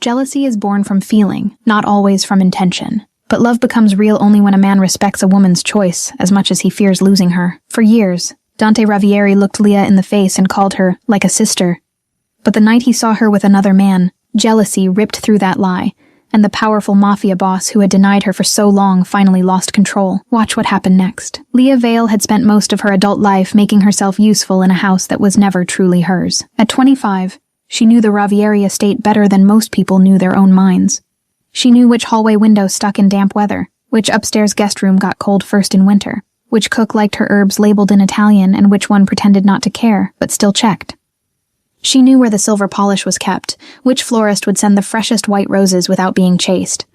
Jealousy is born from feeling, not always from intention. But love becomes real only when a man respects a woman's choice as much as he fears losing her. For years, Dante Ravieri looked Leah in the face and called her like a sister. But the night he saw her with another man, jealousy ripped through that lie, and the powerful Mafia boss who had denied her for so long finally lost control. Watch what happened next. Leah Vale had spent most of her adult life making herself useful in a house that was never truly hers. At 25, she knew the Ravieri estate better than most people knew their own minds. She knew which hallway window stuck in damp weather, which upstairs guest room got cold first in winter, which cook liked her herbs labeled in Italian and which one pretended not to care, but still checked. She knew where the silver polish was kept, which florist would send the freshest white roses without being chased,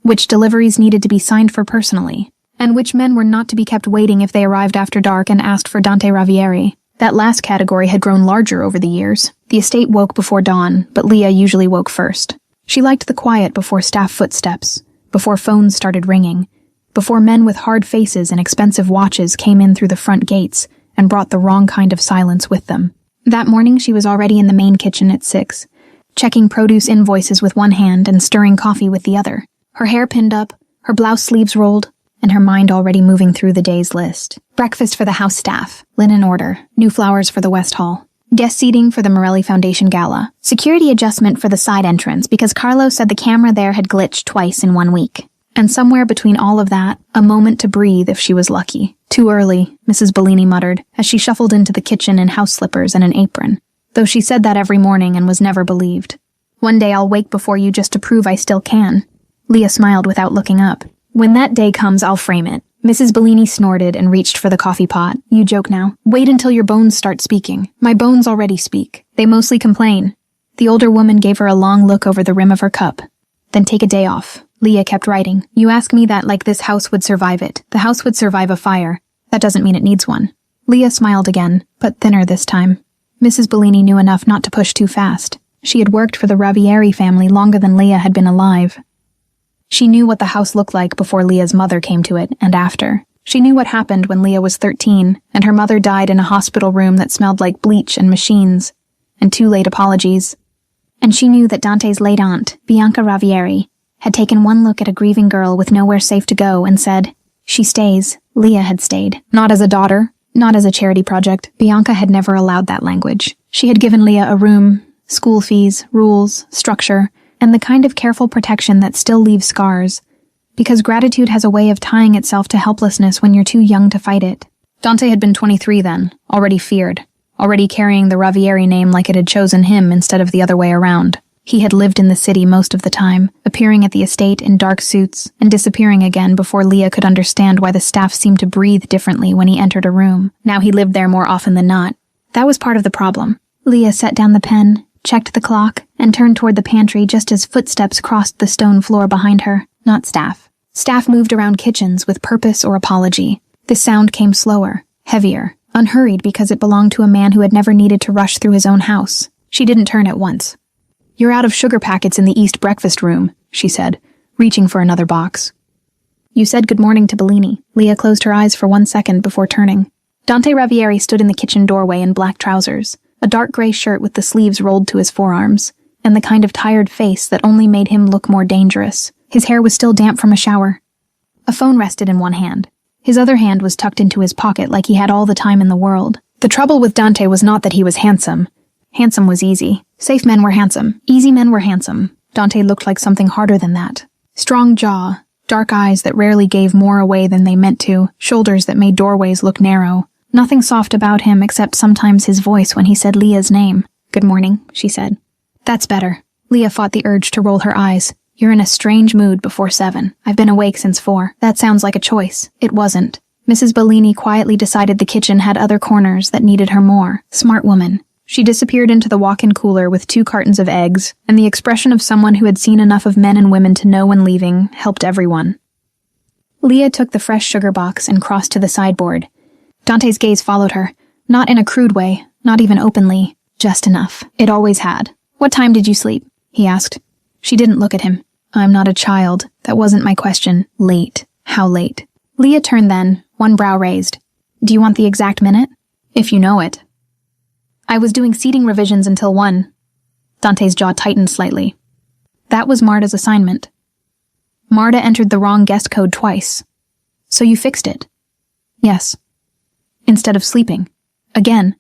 which deliveries needed to be signed for personally, and which men were not to be kept waiting if they arrived after dark and asked for Dante Ravieri. That last category had grown larger over the years. The estate woke before dawn, but Leah usually woke first. She liked the quiet before staff footsteps, before phones started ringing, before men with hard faces and expensive watches came in through the front gates and brought the wrong kind of silence with them. That morning she was already in the main kitchen at 6, checking produce invoices with one hand and stirring coffee with the other, her hair pinned up, her blouse sleeves rolled, and her mind already moving through the day's list. Breakfast for the house staff, linen order, new flowers for the West Hall, guest seating for the Morelli Foundation gala, security adjustment for the side entrance because Carlo said the camera there had glitched twice in 1 week. And somewhere between all of that, a moment to breathe if she was lucky. Too early, Mrs. Bellini muttered, as she shuffled into the kitchen in house slippers and an apron, though she said that every morning and was never believed. One day I'll wake before you just to prove I still can. Leah smiled without looking up. When that day comes, I'll frame it. Mrs. Bellini snorted and reached for the coffee pot. You joke now. Wait until your bones start speaking. My bones already speak. They mostly complain. The older woman gave her a long look over the rim of her cup. Then take a day off. Leah kept writing. You ask me that like this house would survive it. The house would survive a fire. That doesn't mean it needs one. Leah smiled again, but thinner this time. Mrs. Bellini knew enough not to push too fast. She had worked for the Ravieri family longer than Leah had been alive. She knew what the house looked like before Leah's mother came to it, and after. She knew what happened when Leah was 13, and her mother died in a hospital room that smelled like bleach and machines, and 2 late apologies. And she knew that Dante's late aunt, Bianca Ravieri, had taken one look at a grieving girl with nowhere safe to go and said, she stays. Leah had stayed. Not as a daughter, not as a charity project. Bianca had never allowed that language. She had given Leah a room, school fees, rules, structure, and the kind of careful protection that still leaves scars, because gratitude has a way of tying itself to helplessness when you're too young to fight it. Dante had been 23 then, already feared, already carrying the Ravieri name like it had chosen him instead of the other way around. He had lived in the city most of the time, appearing at the estate in dark suits and disappearing again before Leah could understand why the staff seemed to breathe differently when he entered a room. Now he lived there more often than not. That was part of the problem. Leah set down the pen, checked the clock, and turned toward the pantry just as footsteps crossed the stone floor behind her. Not staff. Staff moved around kitchens with purpose or apology. The sound came slower, heavier, unhurried because it belonged to a man who had never needed to rush through his own house. She didn't turn at once. You're out of sugar packets in the East breakfast room, she said, reaching for another box. You said good morning to Bellini. Leah closed her eyes for 1 second before turning. Dante Ravieri stood in the kitchen doorway in black trousers, a dark gray shirt with the sleeves rolled to his forearms, and the kind of tired face that only made him look more dangerous. His hair was still damp from a shower. A phone rested in one hand. His other hand was tucked into his pocket like he had all the time in the world. The trouble with Dante was not that he was handsome. Handsome was easy. Safe men were handsome. Easy men were handsome. Dante looked like something harder than that. Strong jaw, dark eyes that rarely gave more away than they meant to, shoulders that made doorways look narrow. Nothing soft about him except sometimes his voice when he said Leah's name. Good morning, she said. That's better. Leah fought the urge to roll her eyes. You're in a strange mood before 7. I've been awake since 4. That sounds like a choice. It wasn't. Mrs. Bellini quietly decided the kitchen had other corners that needed her more. Smart woman. She disappeared into the walk-in cooler with 2 cartons of eggs, and the expression of someone who had seen enough of men and women to know when leaving helped everyone. Leah took the fresh sugar box and crossed to the sideboard. Dante's gaze followed her, not in a crude way, not even openly, just enough. It always had. What time did you sleep? He asked. She didn't look at him. I'm not a child. That wasn't my question. Late. How late? Leah turned then, one brow raised. Do you want the exact minute? If you know it. I was doing seating revisions until 1. Dante's jaw tightened slightly. That was Marta's assignment. Marta entered the wrong guest code twice. So you fixed it? Yes. Instead of sleeping. Again,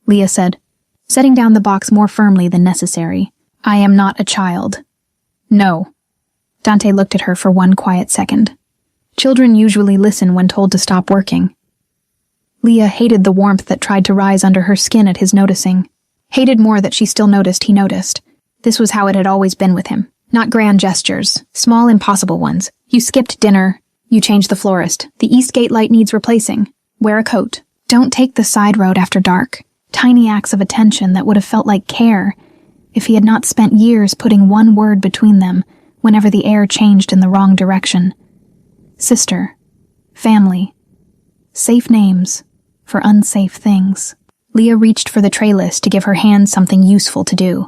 Leah said, setting down the box more firmly than necessary. I am not a child. No. Dante looked at her for one quiet second. Children usually listen when told to stop working. Leah hated the warmth that tried to rise under her skin at his noticing. Hated more that she still noticed he noticed. This was how it had always been with him. Not grand gestures, small impossible ones. You skipped dinner. You changed the florist. The east gate light needs replacing. Wear a coat. Don't take the side road after dark. Tiny acts of attention that would have felt like care if he had not spent years putting one word between them whenever the air changed in the wrong direction. Sister. Family. Safe names for unsafe things. Leah reached for the tray list to give her hand something useful to do.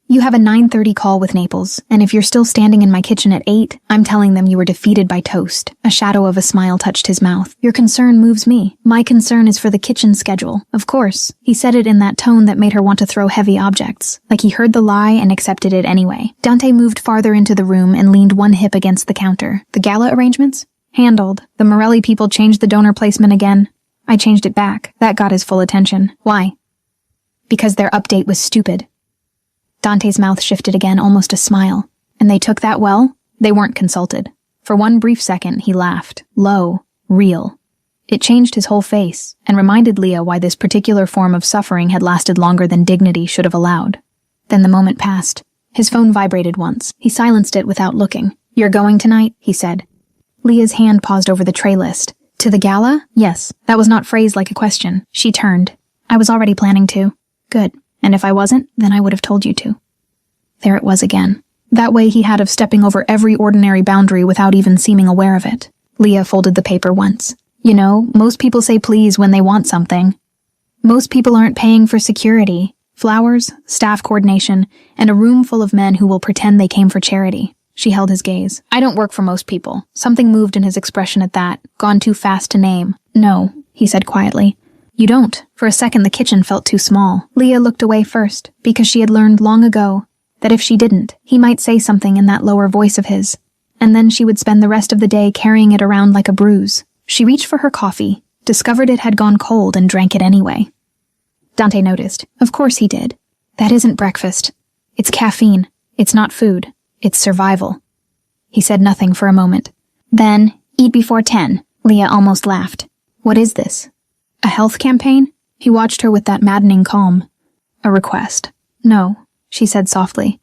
You have a 9:30 call with Naples, and if you're still standing in my kitchen at 8, I'm telling them you were defeated by toast. A shadow of a smile touched his mouth. Your concern moves me. My concern is for the kitchen schedule. Of course. He said it in that tone that made her want to throw heavy objects, like he heard the lie and accepted it anyway. Dante moved farther into the room and leaned one hip against the counter. The gala arrangements? Handled. The Morelli people changed the donor placement again. I changed it back. That got his full attention. Why? Because their update was stupid. Dante's mouth shifted again, almost a smile. And they took that well? They weren't consulted. For one brief second, he laughed. Low. Real. It changed his whole face, and reminded Leah why this particular form of suffering had lasted longer than dignity should have allowed. Then the moment passed. His phone vibrated once. He silenced it without looking. You're going tonight? He said. Leah's hand paused over the tray list. To the gala? Yes. That was not phrased like a question. She turned. I was already planning to. Good. And if I wasn't, then I would have told you to. There it was again. That way he had of stepping over every ordinary boundary without even seeming aware of it. Leah folded the paper once. You know, most people say please when they want something. Most people aren't paying for security, flowers, staff coordination, and a room full of men who will pretend they came for charity. She held his gaze. I don't work for most people. Something moved in his expression at that, gone too fast to name. No, he said quietly. You don't. For a second the kitchen felt too small. Leah looked away first, because she had learned long ago that if she didn't, he might say something in that lower voice of his, and then she would spend the rest of the day carrying it around like a bruise. She reached for her coffee, discovered it had gone cold, and drank it anyway. Dante noticed. Of course he did. That isn't breakfast. It's caffeine. It's not food. It's survival. He said nothing for a moment. Then, eat before 10. Leah almost laughed. What is this? A health campaign? He watched her with that maddening calm. A request. No, she said softly.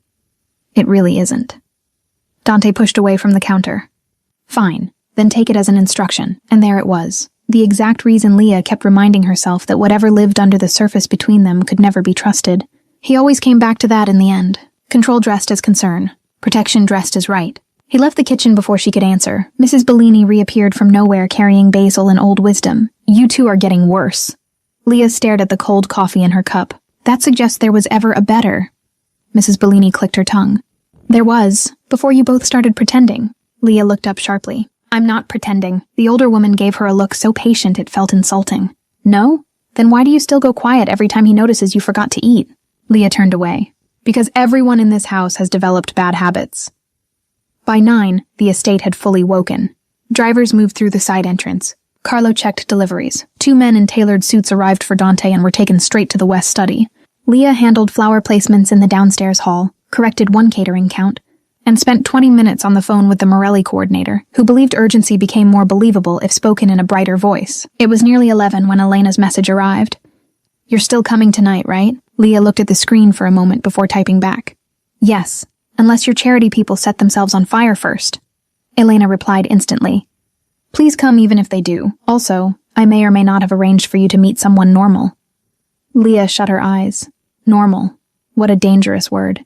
It really isn't. Dante pushed away from the counter. Fine, then take it as an instruction. And there it was. The exact reason Leah kept reminding herself that whatever lived under the surface between them could never be trusted. He always came back to that in the end. Control dressed as concern. Protection dressed as right. He left the kitchen before she could answer. Mrs. Bellini reappeared from nowhere carrying basil and old wisdom. You two are getting worse. Leah stared at the cold coffee in her cup. That suggests there was ever a better. Mrs. Bellini clicked her tongue. There was, before you both started pretending. Leah looked up sharply. I'm not pretending. The older woman gave her a look so patient it felt insulting. No? Then why do you still go quiet every time he notices you forgot to eat? Leah turned away. Because everyone in this house has developed bad habits. By 9, the estate had fully woken. Drivers moved through the side entrance. Carlo checked deliveries. 2 men in tailored suits arrived for Dante and were taken straight to the west study. Leah handled flower placements in the downstairs hall, corrected 1 catering count, and spent 20 minutes on the phone with the Morelli coordinator, who believed urgency became more believable if spoken in a brighter voice. It was nearly 11 when Elena's message arrived. You're still coming tonight, right? Leah looked at the screen for a moment before typing back. Yes, unless your charity people set themselves on fire first. Elena replied instantly. Please come even if they do. Also, I may or may not have arranged for you to meet someone normal. Leah shut her eyes. Normal. What a dangerous word.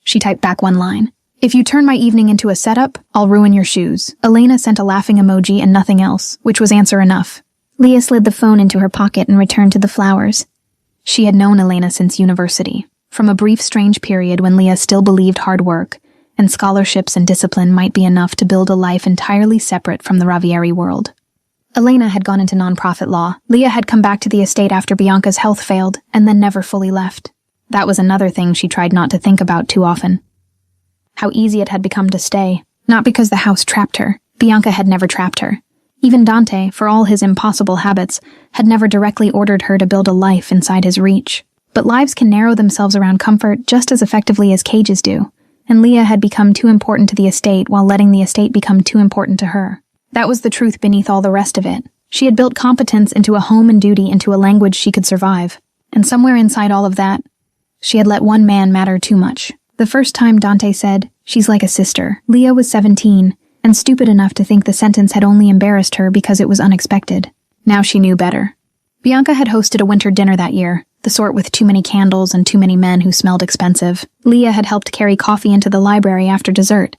She typed back 1 line. If you turn my evening into a setup, I'll ruin your shoes. Elena sent a laughing emoji and nothing else, which was answer enough. Leah slid the phone into her pocket and returned to the flowers. She had known Elena since university, from a brief strange period when Leah still believed hard work, and scholarships and discipline might be enough to build a life entirely separate from the Ravieri world. Elena had gone into nonprofit law. Leah had come back to the estate after Bianca's health failed, and then never fully left. That was another thing she tried not to think about too often. how easy it had become to stay. Not because the house trapped her. Bianca had never trapped her. Even Dante, for all his impossible habits, had never directly ordered her to build a life inside his reach. But lives can narrow themselves around comfort just as effectively as cages do, and Leah had become too important to the estate while letting the estate become too important to her. That was the truth beneath all the rest of it. She had built competence into a home and duty into a language she could survive. And somewhere inside all of that, she had let one man matter too much. The first time Dante said, "She's like a sister," Leah was 17, and stupid enough to think the sentence had only embarrassed her because it was unexpected. Now she knew better. Bianca had hosted a winter dinner that year, the sort with too many candles and too many men who smelled expensive. Leah had helped carry coffee into the library after dessert.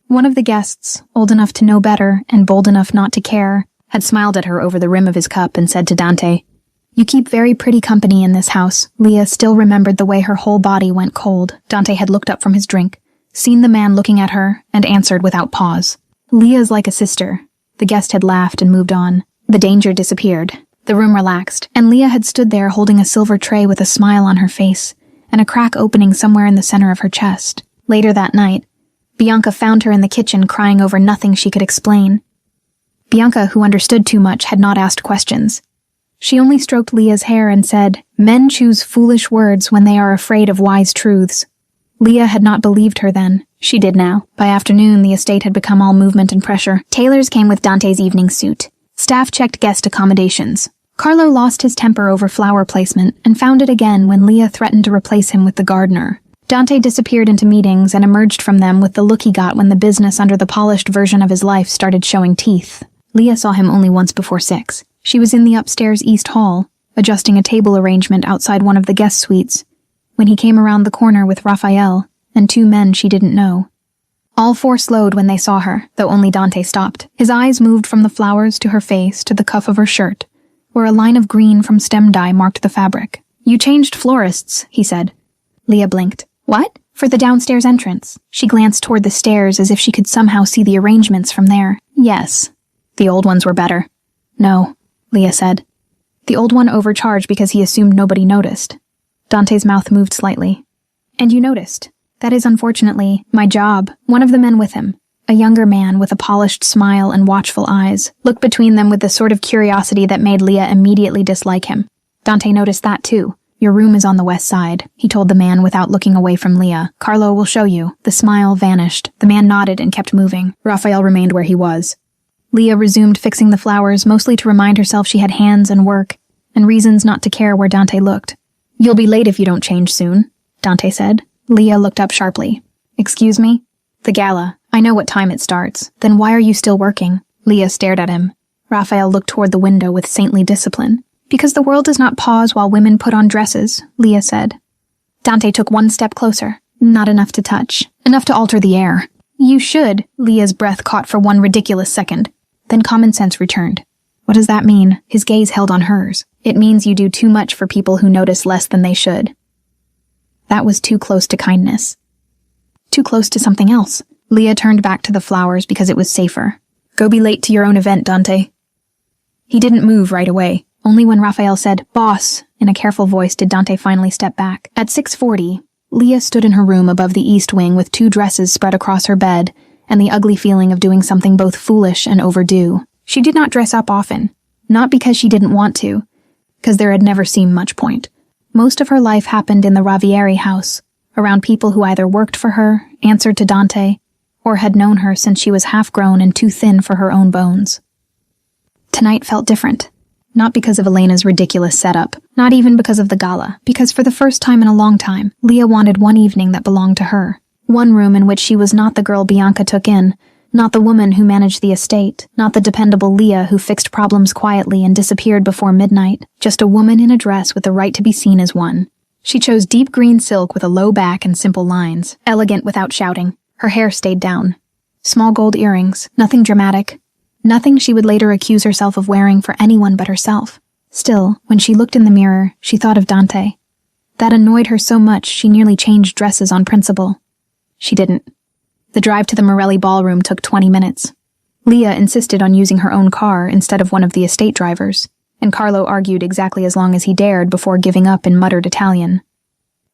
One of the guests, old enough to know better and bold enough not to care, had smiled at her over the rim of his cup and said to Dante, "You keep very pretty company in this house." Leah still remembered the way her whole body went cold. Dante had looked up from his drink, seen the man looking at her, and answered without pause. "Leah's like a sister." The guest had laughed and moved on. The danger disappeared. The room relaxed, and Leah had stood there holding a silver tray with a smile on her face and a crack opening somewhere in the center of her chest. Later that night, Bianca found her in the kitchen crying over nothing she could explain. Bianca, who understood too much, had not asked questions. She only stroked Leah's hair and said, "Men choose foolish words when they are afraid of wise truths." Leah had not believed her then. She did now. By afternoon, the estate had become all movement and pressure. Tailors came with Dante's evening suit. Staff checked guest accommodations. Carlo lost his temper over flower placement and found it again when Leah threatened to replace him with the gardener. Dante disappeared into meetings and emerged from them with the look he got when the business under the polished version of his life started showing teeth. Leah saw him only once before 6. She was in the upstairs East Hall, adjusting a table arrangement outside one of the guest suites, when he came around the corner with Raphael and 2 men she didn't know. All 4 slowed when they saw her, though only Dante stopped. His eyes moved from the flowers to her face to the cuff of her shirt, where a line of green from stem dye marked the fabric. "You changed florists," he said. Leah blinked. "What?" "For the downstairs entrance." She glanced toward the stairs as if she could somehow see the arrangements from there. "Yes." "The old ones were better." "No," Leah said. "The old one overcharged because he assumed nobody noticed." Dante's mouth moved slightly. "And you noticed. That is, unfortunately, my job." One of the men with him, a younger man with a polished smile and watchful eyes, looked between them with the sort of curiosity that made Leah immediately dislike him. Dante noticed that too. "Your room is on the west side," he told the man without looking away from Leah. "Carlo will show you." The smile vanished. The man nodded and kept moving. Raphael remained where he was. Leah resumed fixing the flowers, mostly to remind herself she had hands and work, and reasons not to care where Dante looked. "You'll be late if you don't change soon," Dante said. Leah looked up sharply. "Excuse me?" "The gala. I know what time it starts." "Then why are you still working?" Leah stared at him. Raphael looked toward the window with saintly discipline. "Because the world does not pause while women put on dresses," Leah said. Dante took 1 step closer. "Not enough to touch. Enough to alter the air." "You should." Leah's breath caught for 1 ridiculous second. Then common sense returned. "What does that mean?" His gaze held on hers. "It means you do too much for people who notice less than they should." That was too close to kindness. Too close to something else. Leah turned back to the flowers because it was safer. "Go be late to your own event, Dante." He didn't move right away. Only when Raphael said, "Boss," in a careful voice did Dante finally step back. At 6:40, Leah stood in her room above the east wing with 2 dresses spread across her bed and the ugly feeling of doing something both foolish and overdue. She did not dress up often, not because she didn't want to, because there had never seemed much point. Most of her life happened in the Ravieri house, around people who either worked for her, answered to Dante, or had known her since she was half-grown and too thin for her own bones. Tonight felt different. Not because of Elena's ridiculous setup, not even because of the gala, because for the first time in a long time, Leah wanted one evening that belonged to her. One room in which she was not the girl Bianca took in, not the woman who managed the estate, not the dependable Leah who fixed problems quietly and disappeared before midnight, just a woman in a dress with the right to be seen as one. She chose deep green silk with a low back and simple lines, elegant without shouting. Her hair stayed down. Small gold earrings, nothing dramatic. Nothing she would later accuse herself of wearing for anyone but herself. Still, when she looked in the mirror, she thought of Dante. That annoyed her so much she nearly changed dresses on principle. She didn't. The drive to the Morelli ballroom took 20 minutes. Leah insisted on using her own car instead of one of the estate drivers, and Carlo argued exactly as long as he dared before giving up in muttered Italian.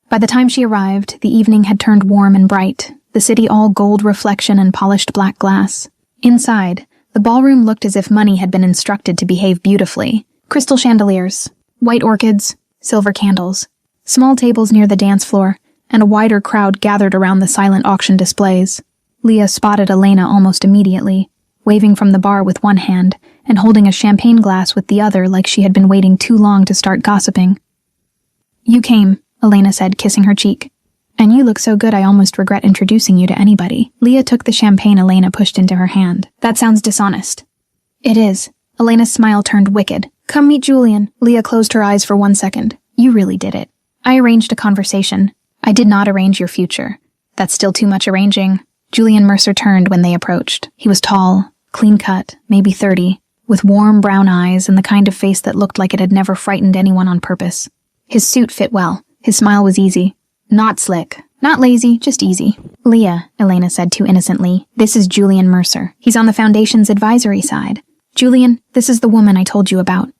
By the time she arrived, the evening had turned warm and bright. the city all gold reflection and polished black glass. Inside, the ballroom looked as if money had been instructed to behave beautifully. Crystal chandeliers, white orchids, silver candles, small tables near the dance floor, and a wider crowd gathered around the silent auction displays. Leah spotted Elena almost immediately, waving from the bar with one hand and holding a champagne glass with the other like she had been waiting too long to start gossiping. "You came," Elena said, kissing her cheek. "And you look so good I almost regret introducing you to anybody." Leah took the champagne Elena pushed into her hand. "That sounds dishonest." "It is." Elena's smile turned wicked. "Come meet Julian." Leah closed her eyes for 1 second. "You really did it. I arranged a conversation. I did not arrange your future. That's still too much arranging." Julian Mercer turned when they approached. He was tall, clean-cut, maybe 30, with warm brown eyes and the kind of face that looked like it had never frightened anyone on purpose. His suit fit well. His smile was easy. Not slick. Not lazy, just easy. "Leah," Elena said too innocently, "this is Julian Mercer. He's on the Foundation's advisory side. Julian, this is the woman I told you about."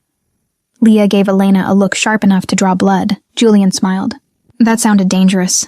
Leah gave Elena a look sharp enough to draw blood. Julian smiled. "That sounded dangerous."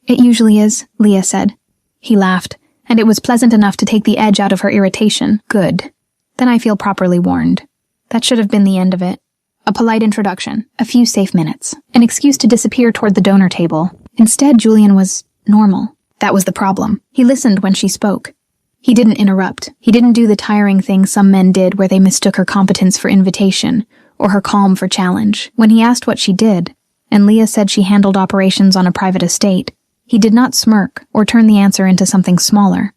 "It usually is," Leah said. He laughed, and it was pleasant enough to take the edge out of her irritation. "Good. Then I feel properly warned." That should have been the end of it. A polite introduction, a few safe minutes, an excuse to disappear toward the donor table. Instead, Julian was normal. That was the problem. He listened when she spoke. He didn't interrupt. He didn't do the tiring thing some men did where they mistook her competence for invitation, or her calm for challenge. When he asked what she did, and Leah said she handled operations on a private estate, he did not smirk or turn the answer into something smaller.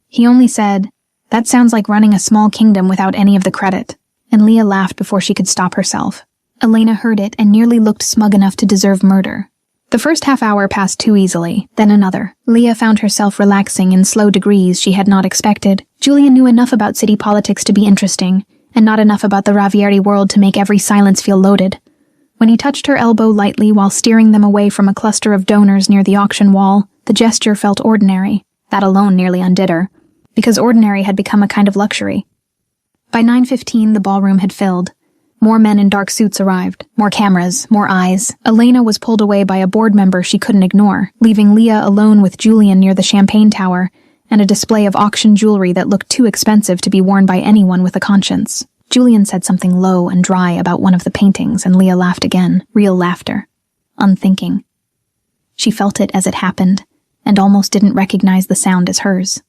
He only said, "That sounds like running a small kingdom without any of the credit," and Leah laughed before she could stop herself. Elena heard it and nearly looked smug enough to deserve murder. The first half hour passed too easily, then another. Leah found herself relaxing in slow degrees she had not expected. Julian knew enough about city politics to be interesting, and not enough about the Ravieri world to make every silence feel loaded. When he touched her elbow lightly while steering them away from a cluster of donors near the auction wall, the gesture felt ordinary. That alone nearly undid her, because ordinary had become a kind of luxury. By 9:15, the ballroom had filled. More men in dark suits arrived. More cameras, more eyes. Elena was pulled away by a board member she couldn't ignore, leaving Leah alone with Julian near the champagne tower and a display of auction jewelry that looked too expensive to be worn by anyone with a conscience. Julian said something low and dry about one of the paintings, and Leah laughed again. Real laughter. Unthinking. She felt it as it happened, and almost didn't recognize the sound as hers.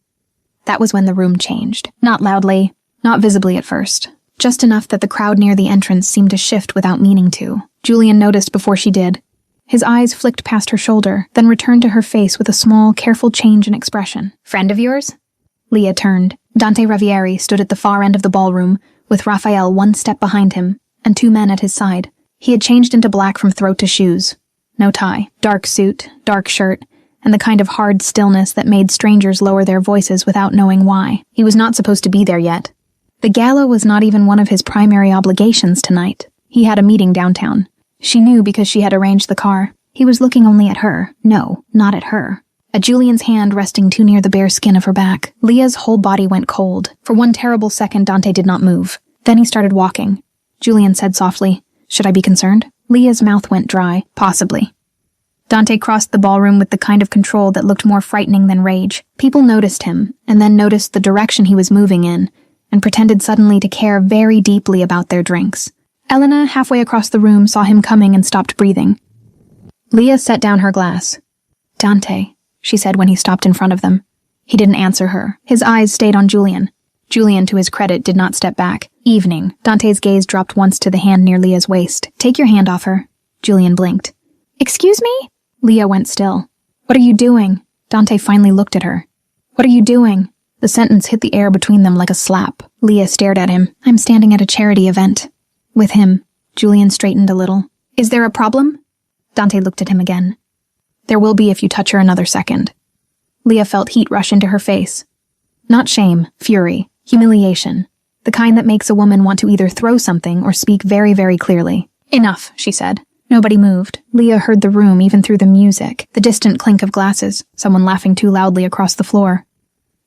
That was when the room changed. Not loudly, not visibly at first. Just enough that the crowd near the entrance seemed to shift without meaning to. Julian noticed before she did. His eyes flicked past her shoulder, then returned to her face with a small, careful change in expression. "Friend of yours?" Leah turned. Dante Ravieri stood at the far end of the ballroom, with Raphael one step behind him, and 2 men at his side. He had changed into black from throat to shoes. No tie, dark suit, dark shirt, and the kind of hard stillness that made strangers lower their voices without knowing why. He was not supposed to be there yet. The gala was not even one of his primary obligations tonight. He had a meeting downtown. She knew because she had arranged the car. He was looking only at her. No, not at her. At Julian's hand resting too near the bare skin of her back. Leah's whole body went cold. For one terrible second, Dante did not move. Then he started walking. Julian said softly, "Should I be concerned?" Leah's mouth went dry. "Possibly." Dante crossed the ballroom with the kind of control that looked more frightening than rage. People noticed him, and then noticed the direction he was moving in, and pretended suddenly to care very deeply about their drinks. Elena, halfway across the room, saw him coming and stopped breathing. Leah set down her glass. "Dante," she said when he stopped in front of them. He didn't answer her. His eyes stayed on Julian. Julian, to his credit, did not step back. "Evening." Dante's gaze dropped once to the hand near Leah's waist. "Take your hand off her." Julian blinked. "Excuse me?" Leah went still. "What are you doing?" Dante finally looked at her. "What are you doing?" The sentence hit the air between them like a slap. Leah stared at him. "I'm standing at a charity event." "With him." Julian straightened a little. "Is there a problem?" Dante looked at him again. "There will be if you touch her another second." Leah felt heat rush into her face. Not shame, fury, humiliation. The kind that makes a woman want to either throw something or speak very, very clearly. "Enough," she said. Nobody moved. Leah heard the room even through the music, the distant clink of glasses, someone laughing too loudly across the floor.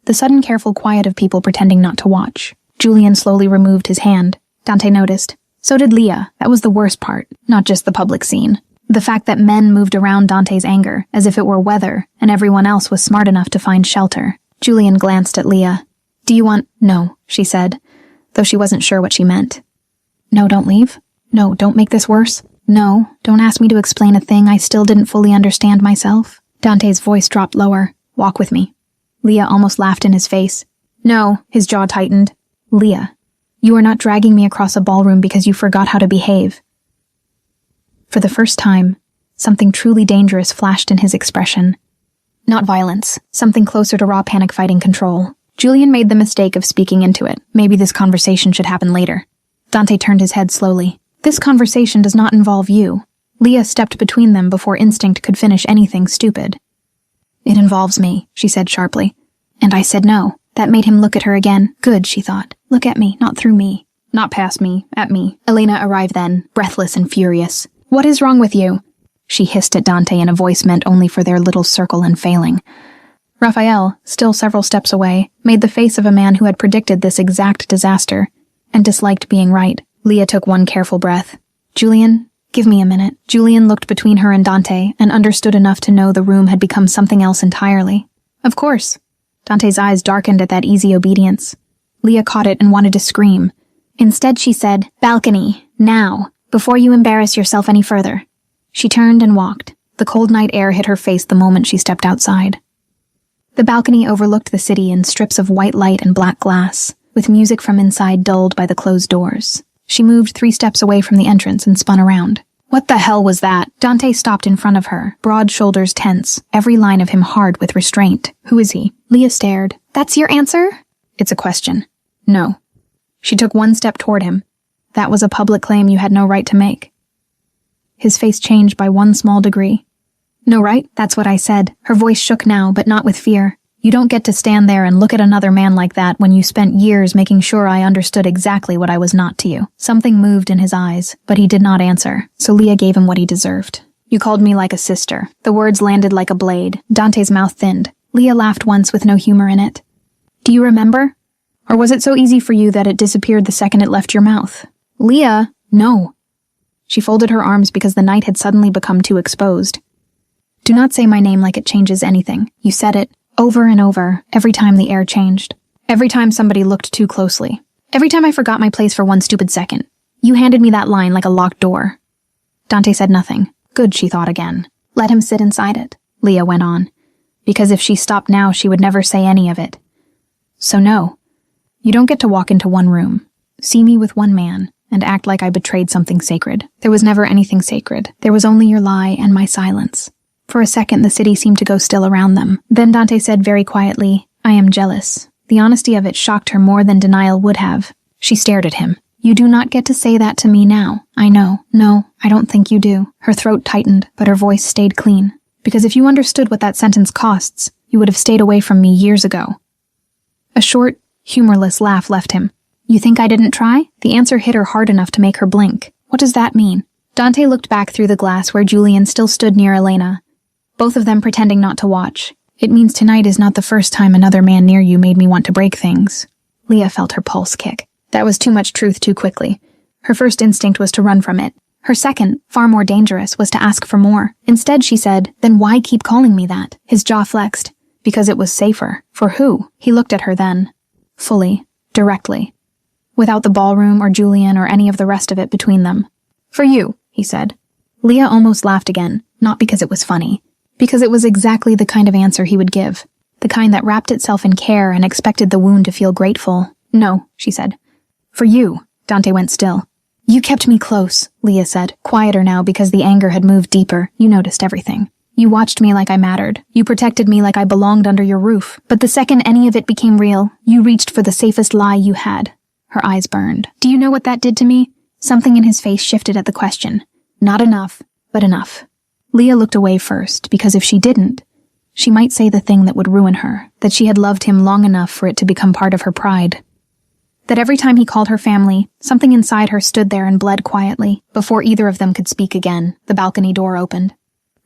The sudden careful quiet of people pretending not to watch. Julian slowly removed his hand. Dante noticed. So did Leah. That was the worst part, not just the public scene. The fact that men moved around Dante's anger as if it were weather and everyone else was smart enough to find shelter. Julian glanced at Leah. "Do you want—" "No," she said, though she wasn't sure what she meant. "No, don't leave. No, don't make this worse. No, don't ask me to explain a thing I still didn't fully understand myself." Dante's voice dropped lower. "Walk with me." Leah almost laughed in his face. "No," his jaw tightened. "Leah, you are not dragging me across a ballroom because you forgot how to behave." For the first time, something truly dangerous flashed in his expression. Not violence, something closer to raw panic-fighting control. Julian made the mistake of speaking into it. Maybe this conversation should happen later. Dante turned his head slowly. "This conversation does not involve you." Leah stepped between them before instinct could finish anything stupid. "It involves me," she said sharply. And I said no. That made him look at her again. Good, she thought. Look at me, not through me. Not past me, at me. Elena arrived then, breathless and furious. "What is wrong with you?" She hissed at Dante in a voice meant only for their little circle and failing. Raphael, still several steps away, made the face of a man who had predicted this exact disaster and disliked being right. Leah took one careful breath. "Julian, give me a minute." Julian looked between her and Dante and understood enough to know the room had become something else entirely. "Of course." Dante's eyes darkened at that easy obedience. Leah caught it and wanted to scream. Instead she said, "Balcony, now, before you embarrass yourself any further." She turned and walked. The cold night air hit her face the moment she stepped outside. The balcony overlooked the city in strips of white light and black glass, with music from inside dulled by the closed doors. She moved 3 steps away from the entrance and spun around. "What the hell was that?" Dante stopped in front of her, broad shoulders tense, every line of him hard with restraint. "Who is he?" Leah stared. "That's your answer?" "It's a question." "No." She took 1 step toward him. "That was a public claim you had no right to make." His face changed by 1 small degree. "No right? That's what I said." Her voice shook now, but not with fear. "You don't get to stand there and look at another man like that when you spent years making sure I understood exactly what I was not to you." Something moved in his eyes, but he did not answer, so Leah gave him what he deserved. "You called me like a sister." The words landed like a blade. Dante's mouth thinned. Leah laughed once with no humor in it. "Do you remember? Or was it so easy for you that it disappeared the second it left your mouth?" "Leah, no." She folded her arms because the night had suddenly become too exposed. "Do not say my name like it changes anything. You said it over and over, every time the air changed. Every time somebody looked too closely. Every time I forgot my place for 1 stupid second. You handed me that line like a locked door." Dante said nothing. Good, she thought again. Let him sit inside it, Leah went on. Because if she stopped now, she would never say any of it. "So no, you don't get to walk into one room, see me with one man, and act like I betrayed something sacred. There was never anything sacred. There was only your lie and my silence." For a second, the city seemed to go still around them. Then Dante said very quietly, "I am jealous." The honesty of it shocked her more than denial would have. She stared at him. "You do not get to say that to me now. I know. No, I don't think you do." Her throat tightened, but her voice stayed clean. "Because if you understood what that sentence costs, you would have stayed away from me years ago." A short, humorless laugh left him. "You think I didn't try?" The answer hit her hard enough to make her blink. "What does that mean?" Dante looked back through the glass where Julian still stood near Elena, both of them pretending not to watch. "It means tonight is not the first time another man near you made me want to break things." Leah felt her pulse kick. That was too much truth too quickly. Her first instinct was to run from it. Her second, far more dangerous, was to ask for more. Instead, she said, "Then why keep calling me that?" His jaw flexed. "Because it was safer." "For who?" He looked at her then. Fully, directly. Without the ballroom or Julian or any of the rest of it between them. "For you," he said. Leah almost laughed again, not because it was funny. Because it was exactly the kind of answer he would give. The kind that wrapped itself in care and expected the wound to feel grateful. "No," she said. "For you." Dante went still. "You kept me close," Leah said, quieter now because the anger had moved deeper. "You noticed everything. You watched me like I mattered. You protected me like I belonged under your roof. But the second any of it became real, you reached for the safest lie you had." Her eyes burned. "Do you know what that did to me?" Something in his face shifted at the question. "Not enough, but enough." Leah looked away first, because if she didn't, she might say the thing that would ruin her, that she had loved him long enough for it to become part of her pride. That every time he called her family, something inside her stood there and bled quietly. Before either of them could speak again, the balcony door opened.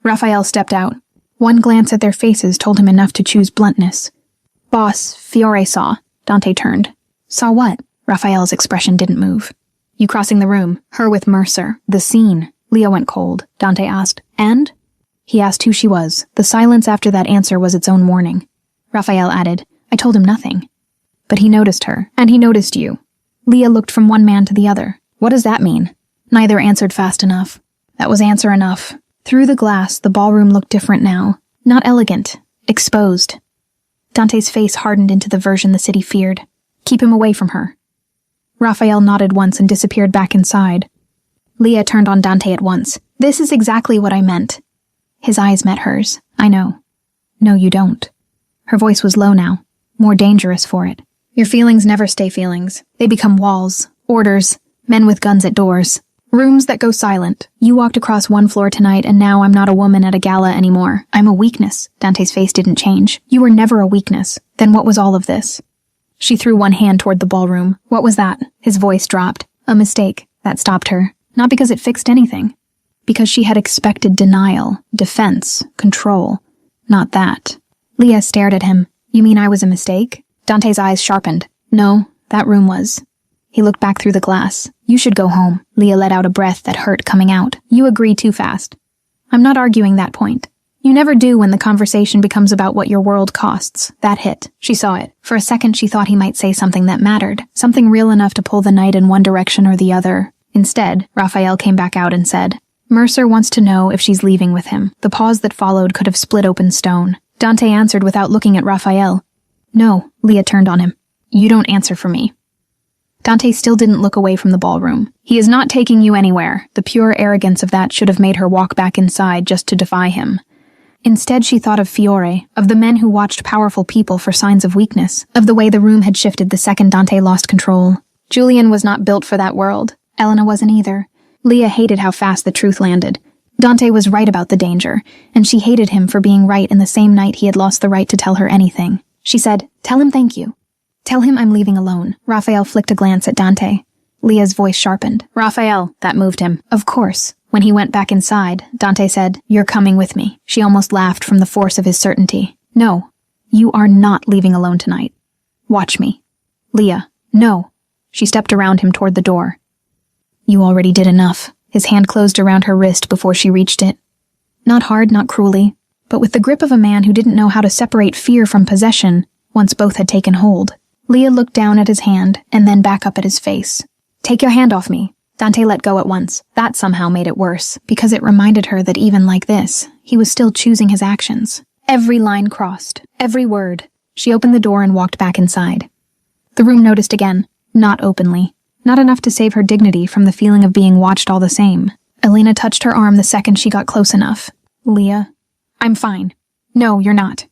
Raphael stepped out. One glance at their faces told him enough to choose bluntness. "Boss, Fiore saw." Dante turned. "Saw what?" Raphael's expression didn't move. "You crossing the room, her with Mercer, the scene." Leah went cold. Dante asked, "And?" He asked who she was. The silence after that answer was its own warning. Raphael added, "I told him nothing." But he noticed her, and he noticed you. Leah looked from one man to the other. What does that mean? Neither answered fast enough. That was answer enough. Through the glass, the ballroom looked different now. Not elegant. Exposed. Dante's face hardened into the version the city feared. Keep him away from her. Raphael nodded once and disappeared back inside. Leah turned on Dante at once. "This is exactly what I meant." His eyes met hers. "I know." "No, you don't." Her voice was low now, more dangerous for it. "Your feelings never stay feelings. They become walls, orders, men with guns at doors, rooms that go silent. You walked across one floor tonight and now I'm not a woman at a gala anymore. I'm a weakness." Dante's face didn't change. "You were never a weakness. Then what was all of this?" She threw one hand toward the ballroom. "What was that?" His voice dropped. "A mistake." That stopped her. Not because it fixed anything. Because she had expected denial, defense, control. Not that. Leah stared at him. "You mean I was a mistake?" Dante's eyes sharpened. "No, that room was." He looked back through the glass. "You should go home." Leah let out a breath that hurt coming out. "You agree too fast." "I'm not arguing that point. You never do when the conversation becomes about what your world costs." That hit. She saw it. For a second she thought he might say something that mattered, something real enough to pull the night in one direction or the other. Instead, Raphael came back out and said, "Mercer wants to know if she's leaving with him." The pause that followed could have split open stone. Dante answered without looking at Raphael. "No." Leah turned on him. "You don't answer for me." Dante still didn't look away from the ballroom. "He is not taking you anywhere." The pure arrogance of that should have made her walk back inside just to defy him. Instead, she thought of Fiore, of the men who watched powerful people for signs of weakness, of the way the room had shifted the second Dante lost control. Julian was not built for that world. Elena wasn't either. Leah hated how fast the truth landed. Dante was right about the danger, and she hated him for being right in the same night he had lost the right to tell her anything. She said, "Tell him thank you. Tell him I'm leaving alone." Raphael flicked a glance at Dante. Leah's voice sharpened. "Raphael," that moved him. "Of course." When he went back inside, Dante said, "You're coming with me." She almost laughed from the force of his certainty. "No, you are not leaving alone tonight. Watch me." "Leah, no." She stepped around him toward the door. "You already did enough." His hand closed around her wrist before she reached it. Not hard, not cruelly, but with the grip of a man who didn't know how to separate fear from possession once both had taken hold. Leah looked down at his hand and then back up at his face. "Take your hand off me." Dante let go at once. That somehow made it worse, because it reminded her that even like this, he was still choosing his actions. Every line crossed, every word. She opened the door and walked back inside. The room noticed again, not openly. Not enough to save her dignity from the feeling of being watched all the same. Elena touched her arm the second she got close enough. "Leah, I'm fine." "No, you're not."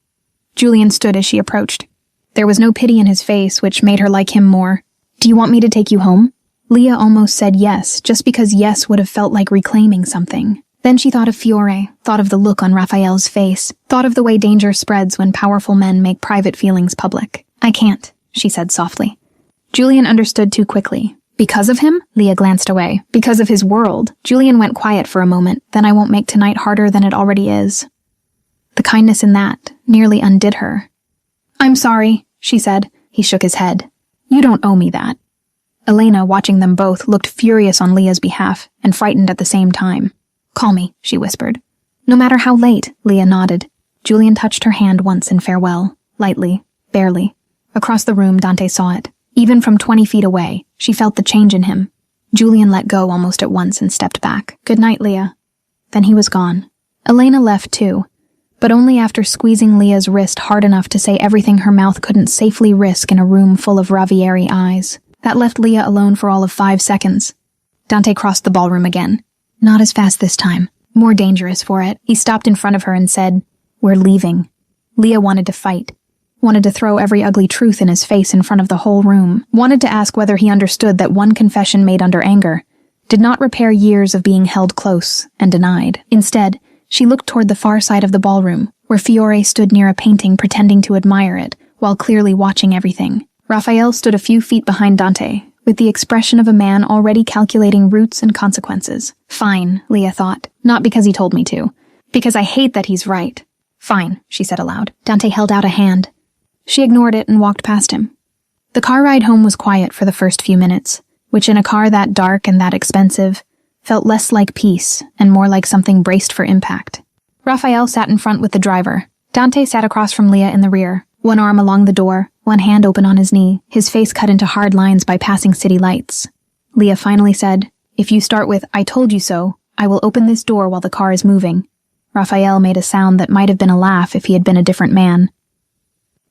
Julian stood as she approached. There was no pity in his face, which made her like him more. "Do you want me to take you home?" Leah almost said yes, just because yes would have felt like reclaiming something. Then she thought of Fiore, thought of the look on Raphael's face, thought of the way danger spreads when powerful men make private feelings public. "I can't," she said softly. Julian understood too quickly. "Because of him?" Leah glanced away. "Because of his world." Julian went quiet for a moment. "Then I won't make tonight harder than it already is." The kindness in that nearly undid her. "I'm sorry," she said. He shook his head. "You don't owe me that." Elena, watching them both, looked furious on Leah's behalf and frightened at the same time. "Call me," she whispered. "No matter how late," Leah nodded. Julian touched her hand once in farewell, lightly, barely. Across the room, Dante saw it. Even from 20 feet away, she felt the change in him. Julian let go almost at once and stepped back. "Good night, Leah." Then he was gone. Elena left too, but only after squeezing Leah's wrist hard enough to say everything her mouth couldn't safely risk in a room full of Ravieri eyes. That left Leah alone for all of 5 seconds. Dante crossed the ballroom again. Not as fast this time. More dangerous for it. He stopped in front of her and said, "We're leaving." Leah wanted to fight. Wanted to throw every ugly truth in his face in front of the whole room. Wanted to ask whether he understood that one confession made under anger did not repair years of being held close and denied. Instead, she looked toward the far side of the ballroom, where Fiore stood near a painting pretending to admire it, while clearly watching everything. Raphael stood a few feet behind Dante, with the expression of a man already calculating roots and consequences. "Fine," Leah thought. "Not because he told me to. Because I hate that he's right." "Fine," she said aloud. Dante held out a hand. She ignored it and walked past him. The car ride home was quiet for the first few minutes, which in a car that dark and that expensive felt less like peace and more like something braced for impact. Raphael sat in front with the driver. Dante sat across from Leah in the rear, one arm along the door, one hand open on his knee, his face cut into hard lines by passing city lights. Leah finally said, "If you start with, 'I told you so,' I will open this door while the car is moving." Raphael made a sound that might have been a laugh if he had been a different man.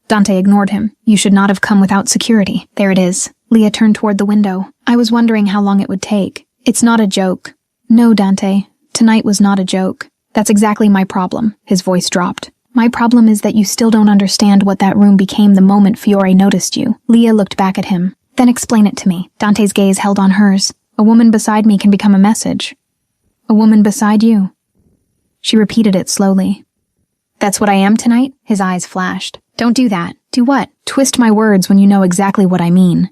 Dante ignored him. "You should not have come without security. There it is." Leah turned toward the window. "I was wondering how long it would take. It's not a joke." "No, Dante. Tonight was not a joke. That's exactly my problem." His voice dropped. "My problem is that you still don't understand what that room became the moment Fiore noticed you." Leah looked back at him. "Then explain it to me." Dante's gaze held on hers. "A woman beside me can become a message." "A woman beside you?" She repeated it slowly. "That's what I am tonight?" His eyes flashed. "Don't do that." "Do what?" "Twist my words when you know exactly what I mean."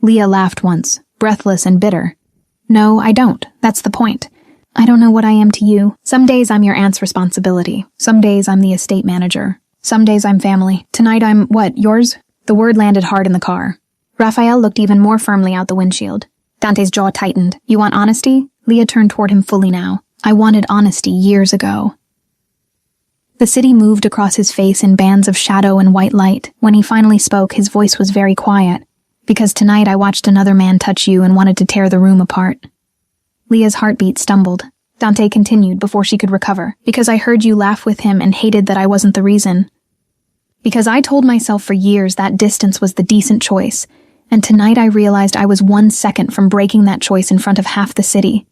Leah laughed once, breathless and bitter. "No, I don't. That's the point. I don't know what I am to you. Some days I'm your aunt's responsibility. Some days I'm the estate manager. Some days I'm family. Tonight I'm, what, yours?" The word landed hard in the car. Raphael looked even more firmly out the windshield. Dante's jaw tightened. "You want honesty?" Leah turned toward him fully now. "I wanted honesty years ago." The city moved across his face in bands of shadow and white light. When he finally spoke, his voice was very quiet. "Because tonight I watched another man touch you and wanted to tear the room apart." Leah's heartbeat stumbled. Dante continued before she could recover. "Because I heard you laugh with him and hated that I wasn't the reason. Because I told myself for years that distance was the decent choice, and tonight I realized I was 1 second from breaking that choice in front of half the city."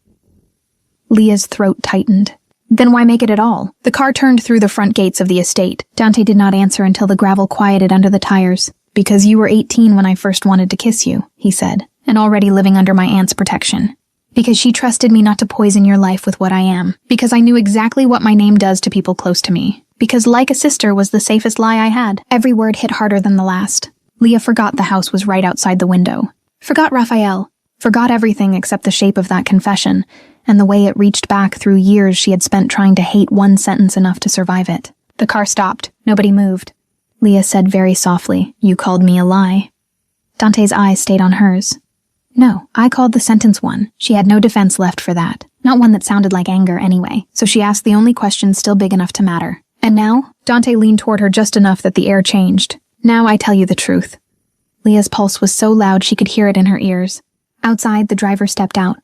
Leah's throat tightened. "Then why make it at all?" The car turned through the front gates of the estate. Dante did not answer until the gravel quieted under the tires. "Because you were 18 when I first wanted to kiss you," he said, "and already living under my aunt's protection. Because she trusted me not to poison your life with what I am. Because I knew exactly what my name does to people close to me. Because like a sister was the safest lie I had." Every word hit harder than the last. Leah forgot the house was right outside the window. Forgot Raphael. Forgot everything except the shape of that confession, and the way it reached back through years she had spent trying to hate one sentence enough to survive it. The car stopped. Nobody moved. Leah said very softly, "You called me a lie." Dante's eyes stayed on hers. "No, I called the sentence one." She had no defense left for that. Not one that sounded like anger anyway, so she asked the only question still big enough to matter. "And now?" Dante leaned toward her just enough that the air changed. "Now I tell you the truth." Leah's pulse was so loud she could hear it in her ears. Outside, the driver stepped out.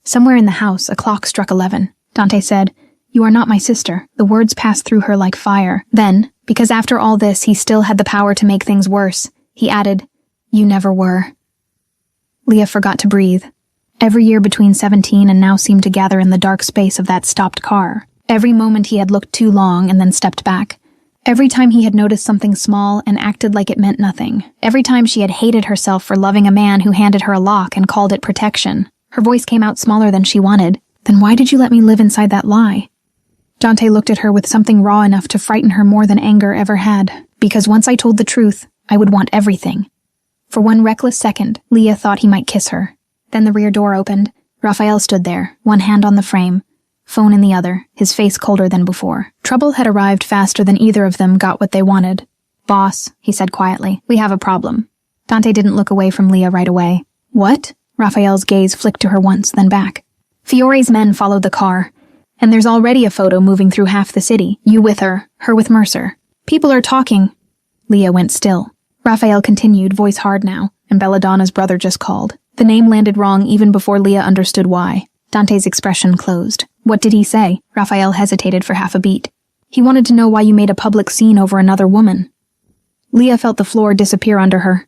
Somewhere in the house, a clock struck 11. Dante said, "You are not my sister." The words passed through her like fire. Then, because after all this he still had the power to make things worse, he added, "You never were." Leah forgot to breathe. Every year between 17 and now seemed to gather in the dark space of that stopped car. Every moment he had looked too long and then stepped back. Every time he had noticed something small and acted like it meant nothing. Every time she had hated herself for loving a man who handed her a lock and called it protection. Her voice came out smaller than she wanted. "Then why did you let me live inside that lie?" Dante looked at her with something raw enough to frighten her more than anger ever had. "Because once I told the truth, I would want everything." For one reckless second, Leah thought he might kiss her. Then the rear door opened. Raphael stood there, one hand on the frame, phone in the other, his face colder than before. Trouble had arrived faster than either of them got what they wanted. "Boss," he said quietly, "we have a problem." Dante didn't look away from Leah right away. "What?" Raphael's gaze flicked to her once, then back. "Fiore's men followed the car, and there's already a photo moving through half the city. You with her with Mercer. People are talking." Leah went still. Raphael continued, voice hard now, and Belladonna's brother just called. The name landed wrong even before Leah understood why. Dante's expression closed. "What did he say?" Raphael hesitated for half a beat. "He wanted to know why you made a public scene over another woman." Leah felt the floor disappear under her.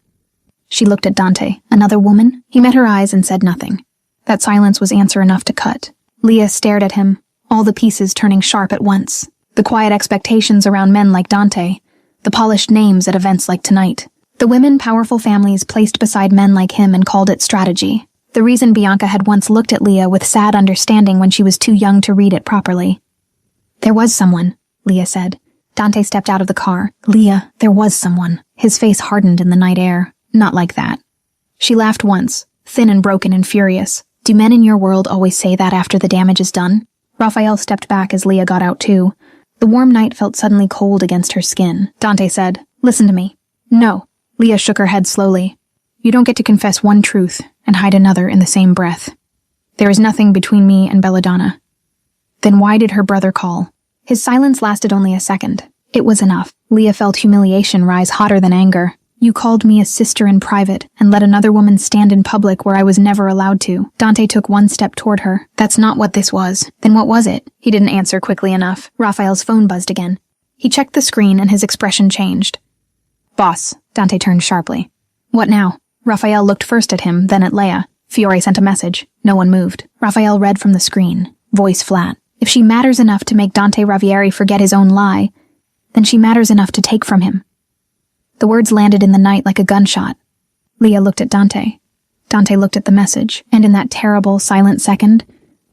She looked at Dante. "Another woman?" He met her eyes and said nothing. That silence was answer enough to cut. Leah stared at him, all the pieces turning sharp at once. The quiet expectations around men like Dante. The polished names at events like tonight. The women powerful families placed beside men like him and called it strategy. The reason Bianca had once looked at Leah with sad understanding when she was too young to read it properly. "There was someone," Leah said. Dante stepped out of the car. "Leah, there was someone." His face hardened in the night air. "Not like that." She laughed once, thin and broken and furious. "Do men in your world always say that after the damage is done?" Raphael stepped back as Leah got out too. The warm night felt suddenly cold against her skin. Dante said, "Listen to me." "No." Leah shook her head slowly. "You don't get to confess one truth and hide another in the same breath." There is nothing between me and Belladonna. Then why did her brother call? His silence lasted only a second. It was enough. Leah felt humiliation rise hotter than anger. You called me a sister in private and let another woman stand in public where I was never allowed to. Dante took one step toward her. That's not what this was. Then what was it? He didn't answer quickly enough. Raphael's phone buzzed again. He checked the screen and his expression changed. Boss. Dante turned sharply. What now? Raphael looked first at him, then at Leah. Fiore sent a message. No one moved. Raphael read from the screen, voice flat. If she matters enough to make Dante Ravieri forget his own lie, then she matters enough to take from him. The words landed in the night like a gunshot. Leah looked at Dante. Dante looked at the message, and in that terrible, silent second,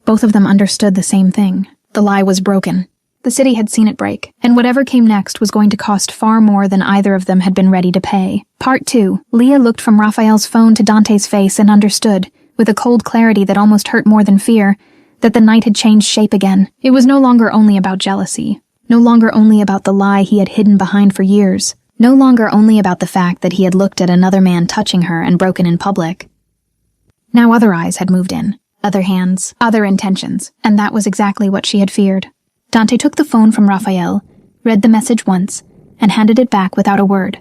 both of them understood the same thing. The lie was broken. The city had seen it break, and whatever came next was going to cost far more than either of them had been ready to pay. Part 2. Leah looked from Raphael's phone to Dante's face and understood, with a cold clarity that almost hurt more than fear, that the night had changed shape again. It was no longer only about jealousy. No longer only about the lie he had hidden behind for years. No longer only about the fact that he had looked at another man touching her and broken in public. Now other eyes had moved in. Other hands, other intentions, and that was exactly what she had feared. Dante took the phone from Raphael, read the message once, and handed it back without a word.